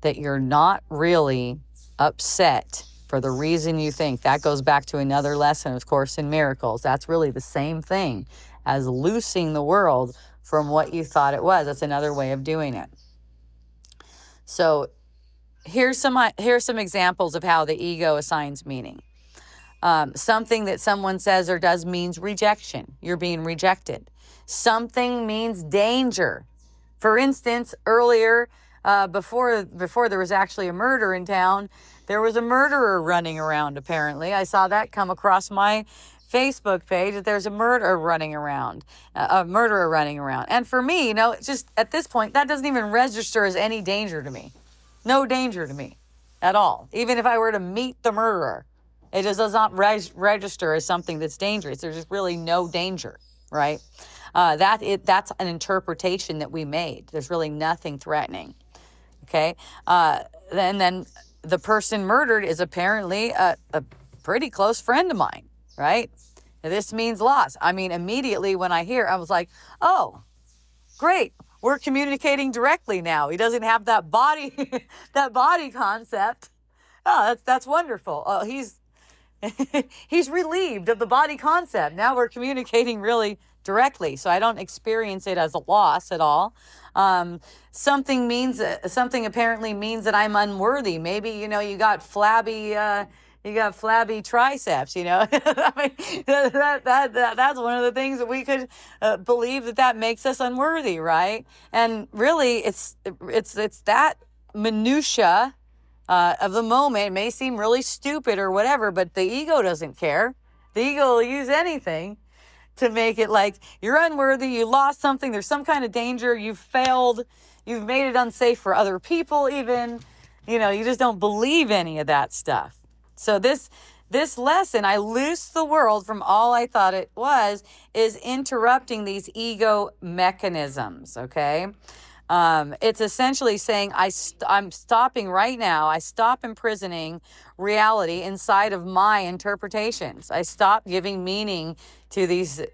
Speaker 1: that you're not really upset for the reason you think. That goes back to another lesson, of course, in Miracles. That's really the same thing as loosing the world from what you thought it was. That's another way of doing it. So here's some examples of how the ego assigns meaning. Something that someone says or does means rejection. You're being rejected. Something means danger. For instance, earlier, before there was actually a murder in town, there was a murderer running around, apparently. I saw that come across my Facebook page, that there's a murderer running around. And for me, you know, just at this point, that doesn't even register as any danger to me. No danger to me at all. Even if I were to meet the murderer, it just does not register as something that's dangerous. There's just really no danger, right? That's an interpretation that we made. There's really nothing threatening. Okay. Then the person murdered is apparently a pretty close friend of mine, right? This means loss. I mean, immediately when I was like, oh, great. We're communicating directly now. He doesn't have that body, that body concept. Oh, that's wonderful. Oh, he's relieved of the body concept. Now we're communicating really directly, so I don't experience it as a loss at all. Something apparently means that I'm unworthy. Maybe, you know, you got flabby triceps, you know. I mean, that's one of the things that we could believe that makes us unworthy, right? And really, it's that minutia of the moment. It may seem really stupid or whatever, but the ego doesn't care. The ego will use anything to make it like you're unworthy, you lost something, there's some kind of danger, you've failed, you've made it unsafe for other people even. You know, you just don't believe any of that stuff. So this lesson, I loose the world from all I thought it was, is interrupting these ego mechanisms, okay? It's essentially saying I'm stopping right now. I stop imprisoning reality inside of my interpretations. I stop giving meaning to these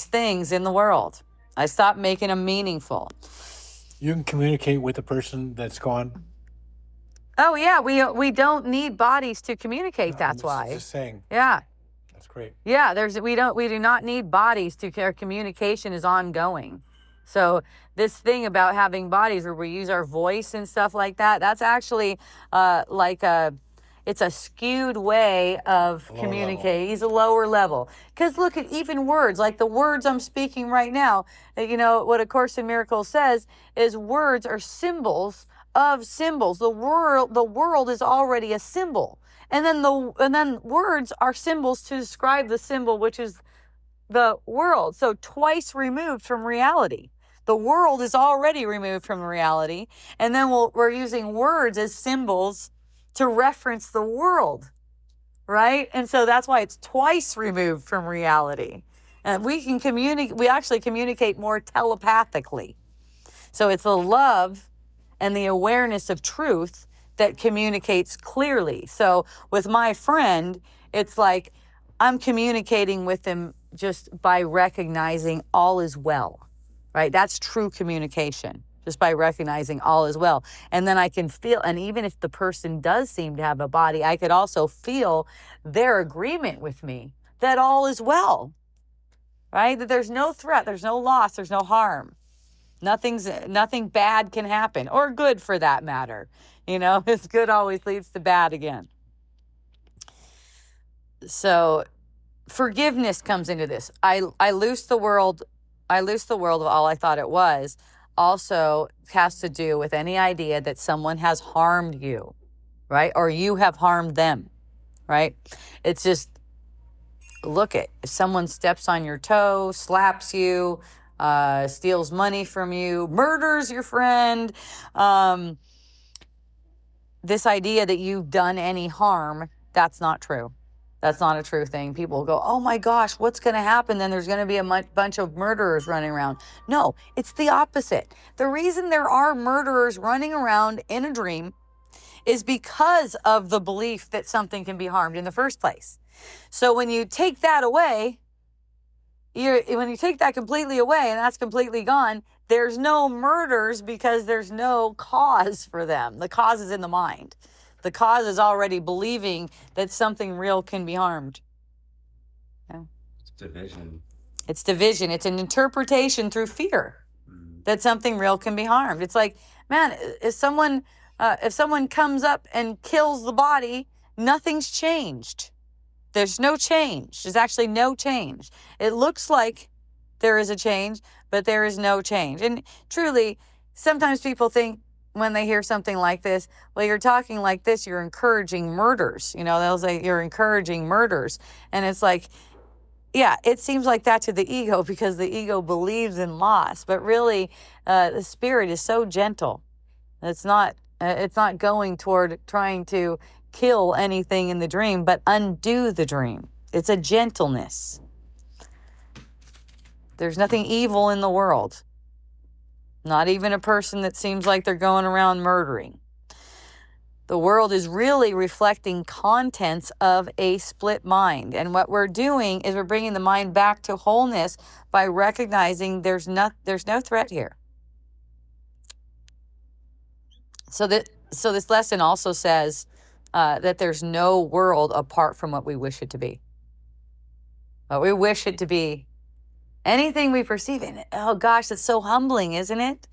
Speaker 1: things in the world. I stop making them meaningful.
Speaker 3: You can communicate with the person that's gone.
Speaker 1: Oh yeah, we don't need bodies to communicate. That's why.
Speaker 3: Just saying.
Speaker 1: Yeah.
Speaker 3: That's great.
Speaker 1: Yeah, we do not need bodies to. Our communication is ongoing. So this thing about having bodies where we use our voice and stuff like that, that's actually it's a skewed way of communicating. It's a lower level. Because look at even words, like the words I'm speaking right now. You know, what A Course in Miracles says is words are symbols of symbols. The world is already a symbol. And then words are symbols to describe the symbol, which is the world. So twice removed from reality. The world is already removed from reality. And then we're using words as symbols to reference the world, right? And so that's why it's twice removed from reality. And we actually communicate more telepathically. So it's the love and the awareness of truth that communicates clearly. So with my friend, it's like I'm communicating with him just by recognizing all is well, right? That's true communication, just by recognizing all is well. And then I can feel, and even if the person does seem to have a body, I could also feel their agreement with me that all is well, right? That there's no threat, there's no loss, there's no harm. Nothing bad can happen, or good for that matter. It's good always leads to bad again. So forgiveness comes into this. I loose the world of all I thought it was. Also has to do with any idea that someone has harmed you, right? Or you have harmed them, right? It's just, if someone steps on your toe, slaps you, steals money from you, murders your friend, this idea that you've done any harm, that's not true. That's not a true thing. People go, oh my gosh, what's going to happen? Then there's going to be a bunch of murderers running around. No, it's the opposite. The reason there are murderers running around in a dream is because of the belief that something can be harmed in the first place. So when you take that away, when you take that completely away and that's completely gone, there's no murders because there's no cause for them. The cause is in the mind. The cause is already believing that something real can be harmed. Yeah.
Speaker 2: It's division.
Speaker 1: It's division. It's an interpretation through fear that something real can be harmed. It's like, man, if someone comes up and kills the body, nothing's changed. There's no change. There's actually no change. It looks like there is a change, but there is no change. And truly, sometimes people think when they hear something like this, well, you're talking like this, you're encouraging murders. They'll say you're encouraging murders. And it's like, yeah, it seems like that to the ego because the ego believes in loss. But really, the spirit is so gentle. It's not going toward trying to kill anything in the dream, but undo the dream. It's a gentleness. There's nothing evil in the world. Not even a person that seems like they're going around murdering. The world is really reflecting contents of a split mind. And what we're doing is we're bringing the mind back to wholeness by recognizing there's no threat here. So this lesson also says that there's no world apart from what we wish it to be. What we wish it to be. Anything we perceive in it. Oh gosh, that's so humbling, isn't it?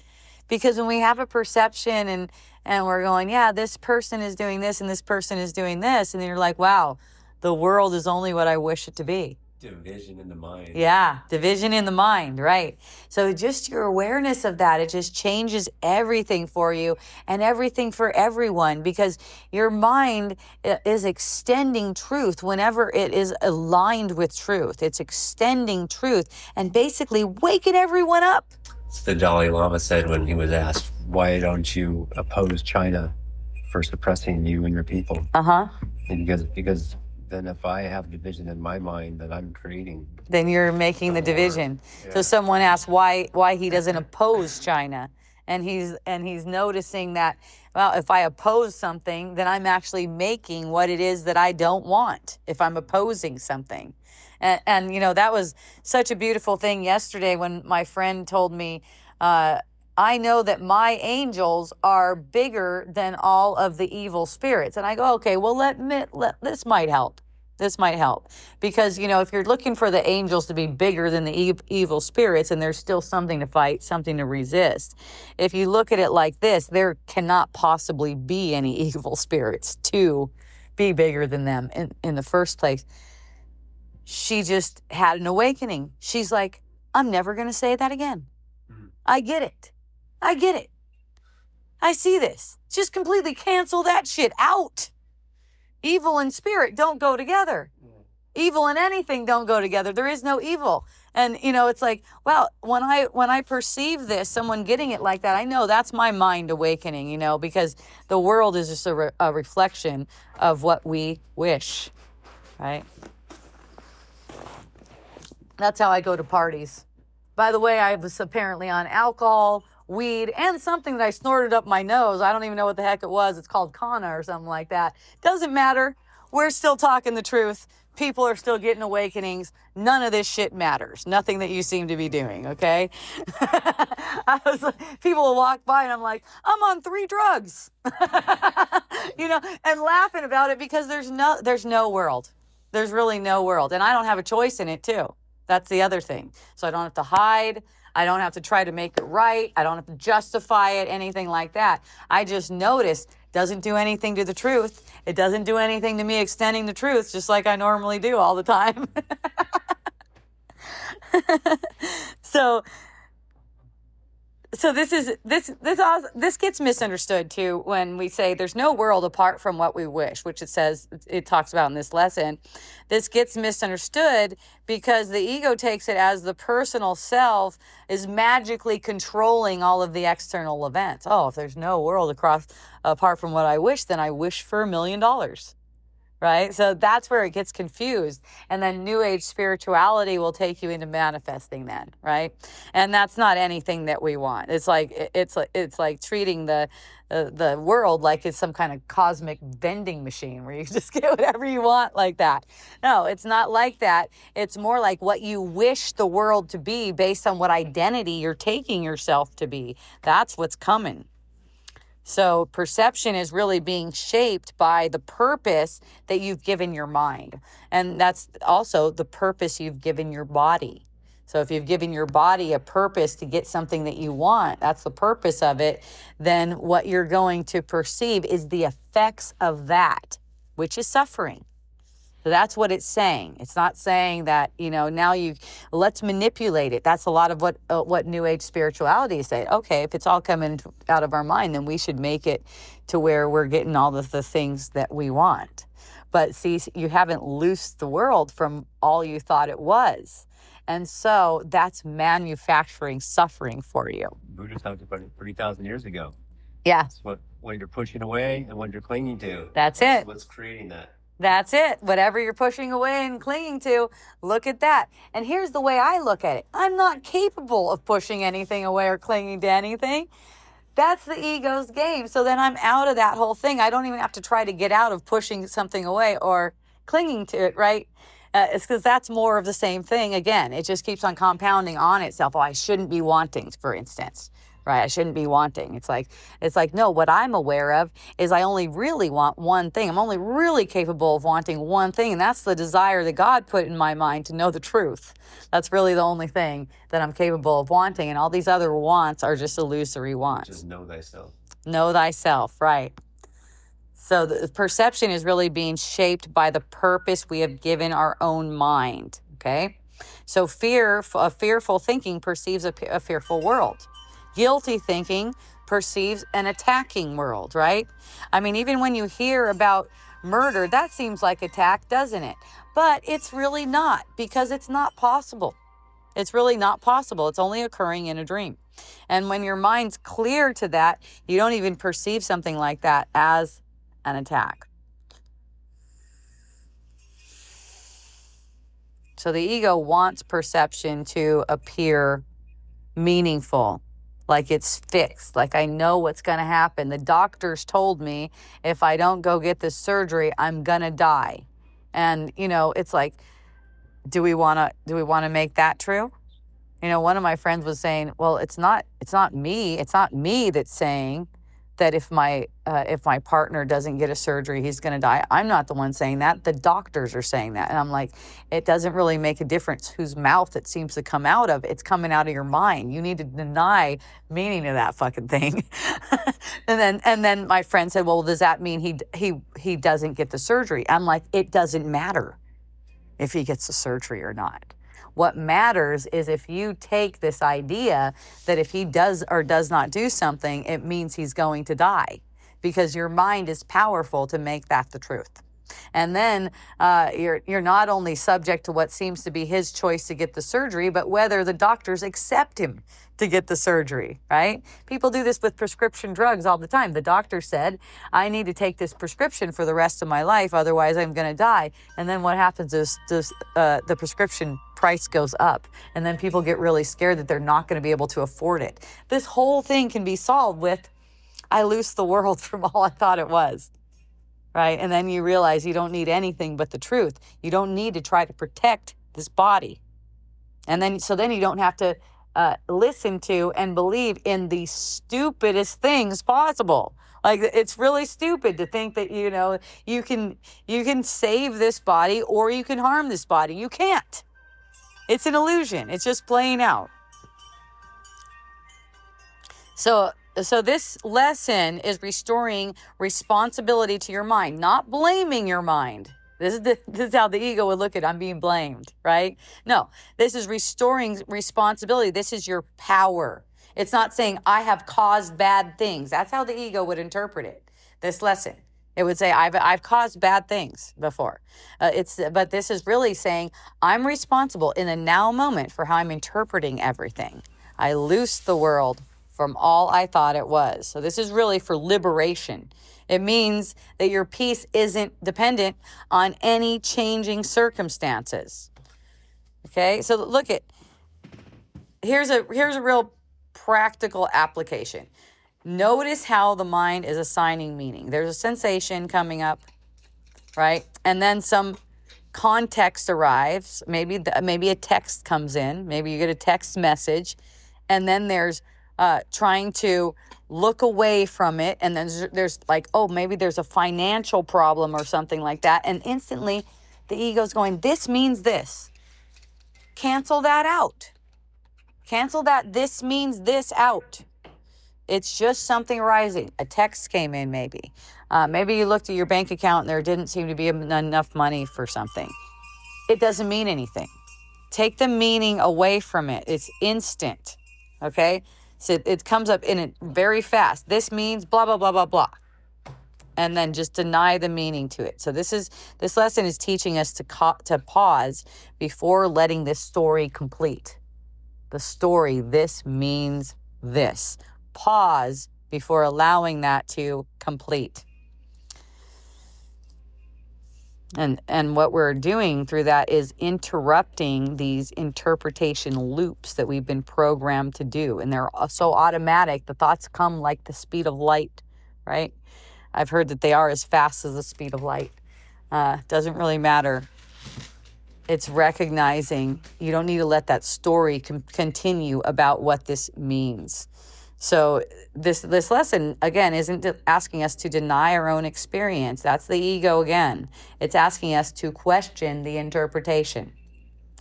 Speaker 1: Because when we have a perception and we're going, yeah, this person is doing this and this person is doing this. And then you're like, wow, the world is only what I wish it to be.
Speaker 2: Division in the mind.
Speaker 1: Yeah, division in the mind, right? So just your awareness of that, it just changes everything for you and everything for everyone, because your mind is extending truth whenever it is aligned with truth. It's extending truth and basically waking everyone up.
Speaker 2: It's the Dalai Lama said when he was asked, why don't you oppose China for suppressing you and your people?
Speaker 1: Uh-huh.
Speaker 2: And because then if I have division in my mind that I'm creating,
Speaker 1: then you're making the division. Yeah. So someone asked why he doesn't oppose China, and he's noticing that, well, if I oppose something, then I'm actually making what it is that I don't want if I'm opposing something. And that was such a beautiful thing yesterday when my friend told me, I know that my angels are bigger than all of the evil spirits. And I go, okay, well, this might help. This might help. Because, if you're looking for the angels to be bigger than the evil spirits, and there's still something to fight, something to resist. If you look at it like this, there cannot possibly be any evil spirits to be bigger than them in the first place. She just had an awakening. She's like, I'm never going to say that again. I get it. I see this. Just completely cancel that shit out. Evil and spirit don't go together. Evil and anything don't go together. There is no evil. And, you know, it's like, well, when I perceive this, someone getting it like that, I know that's my mind awakening, you know, because the world is just a reflection of what we wish, right? That's how I go to parties. By the way, I was apparently on alcohol, weed, and something that I snorted up my nose. I don't even know what the heck it was. It's called Kana or something like that. Doesn't matter. We're still talking the truth. People are still getting awakenings. None of this shit matters. Nothing that you seem to be doing, okay? People will walk by and I'm like, I'm on 3 drugs. You know, and laughing about it because there's no world. There's really no world. And I don't have a choice in it too. That's the other thing. So I don't have to hide. I don't have to try to make it right. I don't have to justify it, anything like that. I just notice doesn't do anything to the truth. It doesn't do anything to me extending the truth, just like I normally do all the time. So this gets misunderstood too when we say there's no world apart from what we wish, which it talks about in this lesson. This gets misunderstood because the ego takes it as the personal self is magically controlling all of the external events. Oh, if there's no world apart from what I wish, then I wish for $1 million. Right? So that's where it gets confused. And then New Age spirituality will take you into manifesting then, right? And that's not anything that we want. It's like treating the world like it's some kind of cosmic vending machine where you just get whatever you want like that. No, it's not like that. It's more like what you wish the world to be based on what identity you're taking yourself to be. That's what's coming. So perception is really being shaped by the purpose that you've given your mind. And that's also the purpose you've given your body. So if you've given your body a purpose to get something that you want, that's the purpose of it, then what you're going to perceive is the effects of that, which is suffering. So that's what it's saying. It's not saying that, you know, let's manipulate it. That's a lot of what New Age spirituality is saying. Okay, if it's all coming out of our mind, then we should make it to where we're getting all of the things that we want. But see, you haven't loosed the world from all you thought it was. And so that's manufacturing suffering for you.
Speaker 2: Buddha talked about it 3,000 years ago.
Speaker 1: Yeah.
Speaker 2: That's what you're pushing away and what you're clinging to.
Speaker 1: That's it.
Speaker 2: What's creating that.
Speaker 1: That's it. Whatever you're pushing away and clinging to, look at that. And here's the way I look at it. I'm not capable of pushing anything away or clinging to anything. That's the ego's game. So then I'm out of that whole thing. I don't even have to try to get out of pushing something away or clinging to it, right? It's because that's more of the same thing. Again, it just keeps on compounding on itself. Oh, I shouldn't be wanting, for instance. Right? I shouldn't be wanting. It's like, no, what I'm aware of is I only really want one thing. I'm only really capable of wanting one thing. And that's the desire that God put in my mind to know the truth. That's really the only thing that I'm capable of wanting. And all these other wants are just illusory wants.
Speaker 2: Just know thyself.
Speaker 1: Know thyself, right. So the perception is really being shaped by the purpose we have given our own mind. Okay. So fearful thinking perceives a fearful world. Guilty thinking perceives an attacking world, right? I mean, even when you hear about murder, that seems like attack, doesn't it? But it's really not, because it's not possible. It's really not possible. It's only occurring in a dream. And when your mind's clear to that, you don't even perceive something like that as an attack. So the ego wants perception to appear meaningful, like it's fixed, like I know what's going to happen. The doctors told me if I don't go get this surgery, I'm going to die. And, you know, it's like, do we want to make that true? You know, one of my friends was saying, well, it's not me that's saying that if my partner doesn't get a surgery, he's going to die. I'm not the one saying that. The doctors are saying that. And I'm like, it doesn't really make a difference whose mouth it seems to come out of. It's coming out of your mind. You need to deny meaning to that fucking thing. and then my friend said, well, does that mean he doesn't get the surgery? I'm like, it doesn't matter if he gets the surgery or not. What matters is if you take this idea that if he does or does not do something, it means he's going to die, because your mind is powerful to make that the truth. And then you're not only subject to what seems to be his choice to get the surgery, but whether the doctors accept him to get the surgery, right? People do this with prescription drugs all the time. The doctor said, I need to take this prescription for the rest of my life, otherwise I'm going to die. And then what happens is the prescription price goes up, and then people get really scared that they're not going to be able to afford it. This whole thing can be solved with, I loose the world from all I thought it was, right? And then you realize you don't need anything but the truth. You don't need to try to protect this body. And then, so then you don't have to listen to and believe in the stupidest things possible. Like, it's really stupid to think that, you can save this body or you can harm this body. You can't. It's an illusion. It's just playing out. So this lesson is restoring responsibility to your mind, not blaming your mind. This is how the ego would look at, I'm being blamed, right? No, this is restoring responsibility. This is your power. It's not saying I have caused bad things. That's how the ego would interpret it. This lesson, it would say I've caused bad things before. But this is really saying I'm responsible in the now moment for how I'm interpreting everything. I loose the world from all I thought it was. So this is really for liberation. It means that your peace isn't dependent on any changing circumstances. Okay, so look at, here's a real practical application. Notice how the mind is assigning meaning. There's a sensation coming up, right? And then some context arrives. Maybe a text comes in. Maybe you get a text message, and then there's trying to look away from it, and then there's like, oh, maybe there's a financial problem or something like that, and instantly the ego's going, this means this. Cancel that out. Cancel that this means this out. It's just something arising. A text came in maybe. Maybe you looked at your bank account and there didn't seem to be enough money for something. It doesn't mean anything. Take the meaning away from it. It's instant, okay? So it comes up in it very fast. This means blah, blah, blah, blah, blah. And then just deny the meaning to it. So this lesson is teaching us to pause before letting this story complete. The story, this means this. Pause before allowing that to complete. And what we're doing through that is interrupting these interpretation loops that we've been programmed to do. And they're so automatic. The thoughts come like the speed of light, right? I've heard that they are as fast as the speed of light. Doesn't really matter. It's recognizing you don't need to let that story continue about what this means. So this lesson, again, isn't asking us to deny our own experience. That's the ego again. It's asking us to question the interpretation.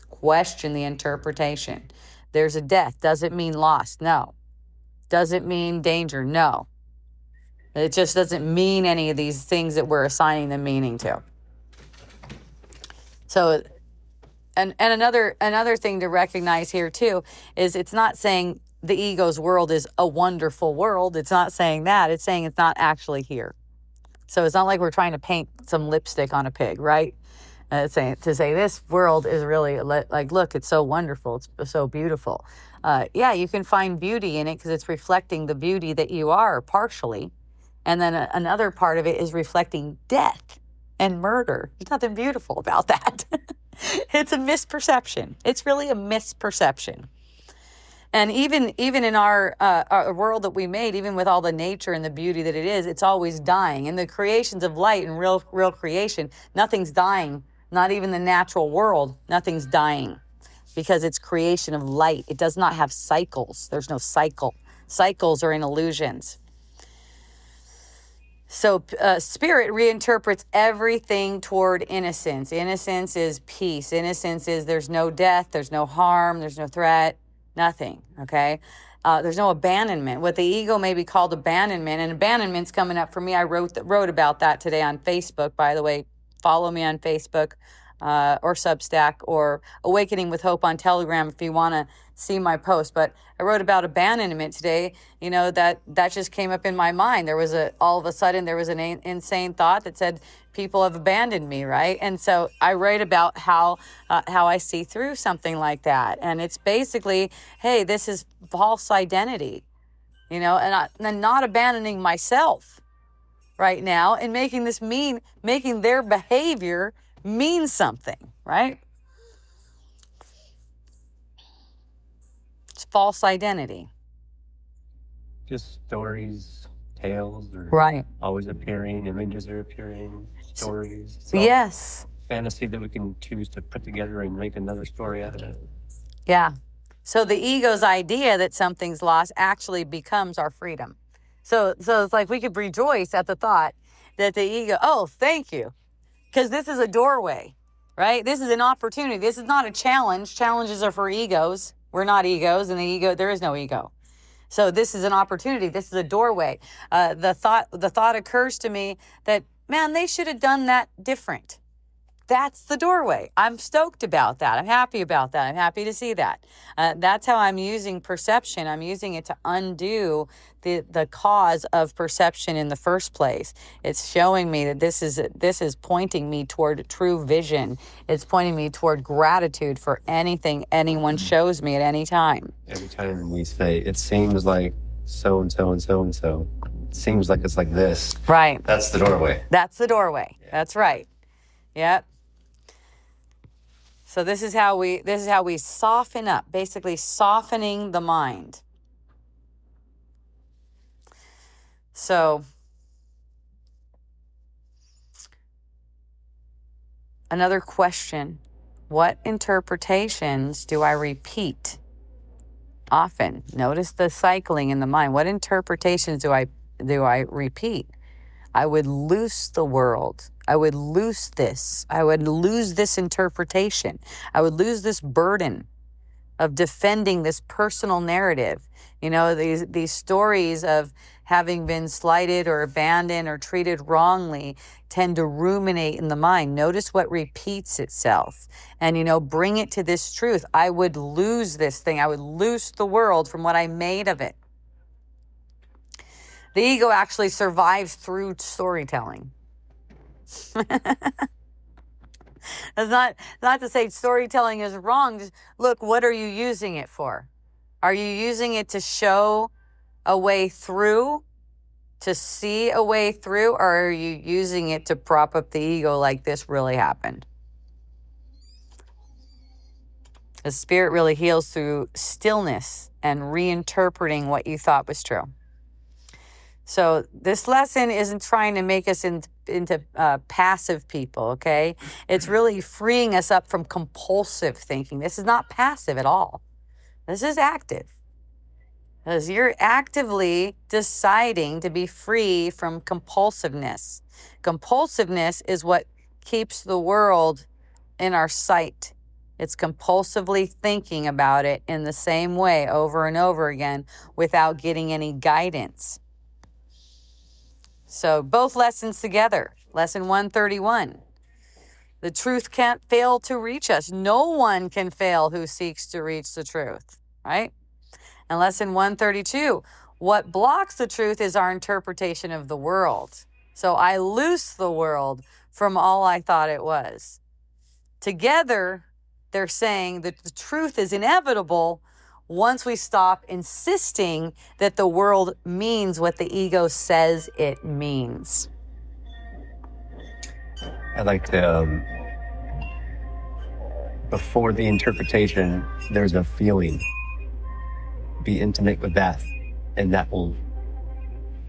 Speaker 1: Question the interpretation. There's a death. Does it mean loss? No. Does it mean danger? No. It just doesn't mean any of these things that we're assigning the meaning to. So, and another thing to recognize here too is it's not saying the ego's world is a wonderful world. It's not saying that. It's saying it's not actually here. So it's not like we're trying to paint some lipstick on a pig, right? It's saying to say this world is really like, look, it's so wonderful. It's so beautiful. Yeah, you can find beauty in it because it's reflecting the beauty that you are partially. And then another part of it is reflecting death and murder. There's nothing beautiful about that. It's a misperception. It's really a misperception. And even in our world that we made, even with all the nature and the beauty that it is, it's always dying. In the creations of light and real creation, nothing's dying. Not even the natural world, nothing's dying because it's creation of light. It does not have cycles. There's no cycle. Cycles are in illusions. So spirit reinterprets everything toward innocence. Innocence is peace. Innocence is there's no death, there's no harm, there's no threat, nothing, okay? There's no abandonment. What the ego may be called abandonment, and abandonment's coming up for me. I wrote about that today on Facebook, by the way. Follow me on Facebook. or Substack, or Awakening with Hope on Telegram if you want to see my post. But I wrote about abandonment today. That just came up in my mind. There was all of a sudden there was an insane thought that said people have abandoned me, right? And so I write about how I see through something like that, and it's basically, hey, this is false identity, and not abandoning myself right now and making their behavior mean something, right? It's false identity.
Speaker 2: Just stories, tales, or
Speaker 1: Right.
Speaker 2: always appearing, images are appearing, stories.
Speaker 1: Yes.
Speaker 2: Fantasy that we can choose to put together and make another story out of it.
Speaker 1: Yeah. So the ego's idea that something's lost actually becomes our freedom. So it's like we could rejoice at the thought that the ego, oh, thank you. Because this is a doorway, right? This is an opportunity. This is not a challenge. Challenges are for egos. We're not egos, and there is no ego. So this is an opportunity. This is a doorway. The thought occurs to me that, man, they should have done that different. That's the doorway. I'm stoked about that. I'm happy about that. I'm happy to see that. That's how I'm using perception. I'm using it to undo the cause of perception in the first place. It's showing me that this is pointing me toward true vision. It's pointing me toward gratitude for anything anyone shows me at any time.
Speaker 2: Every time we say, it seems like so and so and so and so, it seems like it's like this.
Speaker 1: Right.
Speaker 2: That's the doorway.
Speaker 1: That's the doorway. Yeah. That's right. Yep. So this is how we soften up, basically softening the mind. So another question, what interpretations do I repeat often? Notice the cycling in the mind. What interpretations do I repeat? I would loose the world. I would loose this. I would lose this interpretation. I would lose this burden of defending this personal narrative. These stories of having been slighted or abandoned or treated wrongly tend to ruminate in the mind. Notice what repeats itself and, bring it to this truth. I would lose this thing. I would loose the world from what I made of it. The ego actually survives through storytelling. That's not to say storytelling is wrong. Just look, what are you using it for? Are you using it to show a way through, to see a way through, or are you using it to prop up the ego like this really happened? The spirit really heals through stillness and reinterpreting what you thought was true. So this lesson isn't trying to make us into passive people, okay? It's really freeing us up from compulsive thinking. This is not passive at all. This is active. Because you're actively deciding to be free from compulsiveness. Compulsiveness is what keeps the world in our sight. It's compulsively thinking about it in the same way over and over again without getting any guidance. So both lessons together. Lesson 131. The truth can't fail to reach us. No one can fail who seeks to reach the truth, right? And lesson 132. What blocks the truth is our interpretation of the world. So I loose the world from all I thought it was. Together, they're saying that the truth is inevitable once we stop insisting that the world means what the ego says it means.
Speaker 2: I like to, before the interpretation, there's a feeling. Be intimate with that, and that will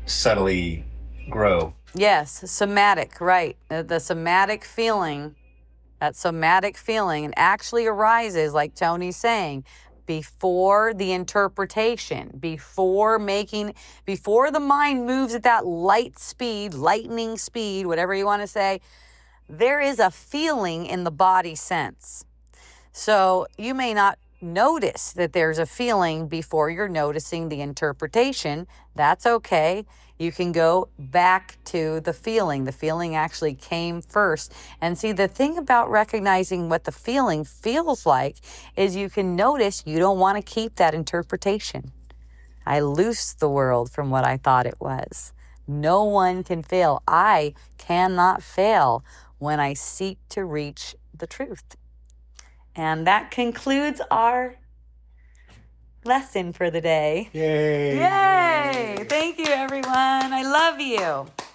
Speaker 2: subtly grow.
Speaker 1: Yes, somatic, right. The somatic feeling, that somatic feeling, actually arises, like Tony's saying, before the interpretation, before the mind moves at that lightning speed, whatever you want to say, there is a feeling in the body sense. So you may not notice that there's a feeling before you're noticing the interpretation. That's okay. You can go back to the feeling. The feeling actually came first. And see, the thing about recognizing what the feeling feels like is you can notice you don't want to keep that interpretation. I loose the world from what I thought it was. No one can fail. I cannot fail when I seek to reach the truth. And that concludes our lesson for the day.
Speaker 3: Yay!
Speaker 1: Yay! Thank you, everyone. I love you.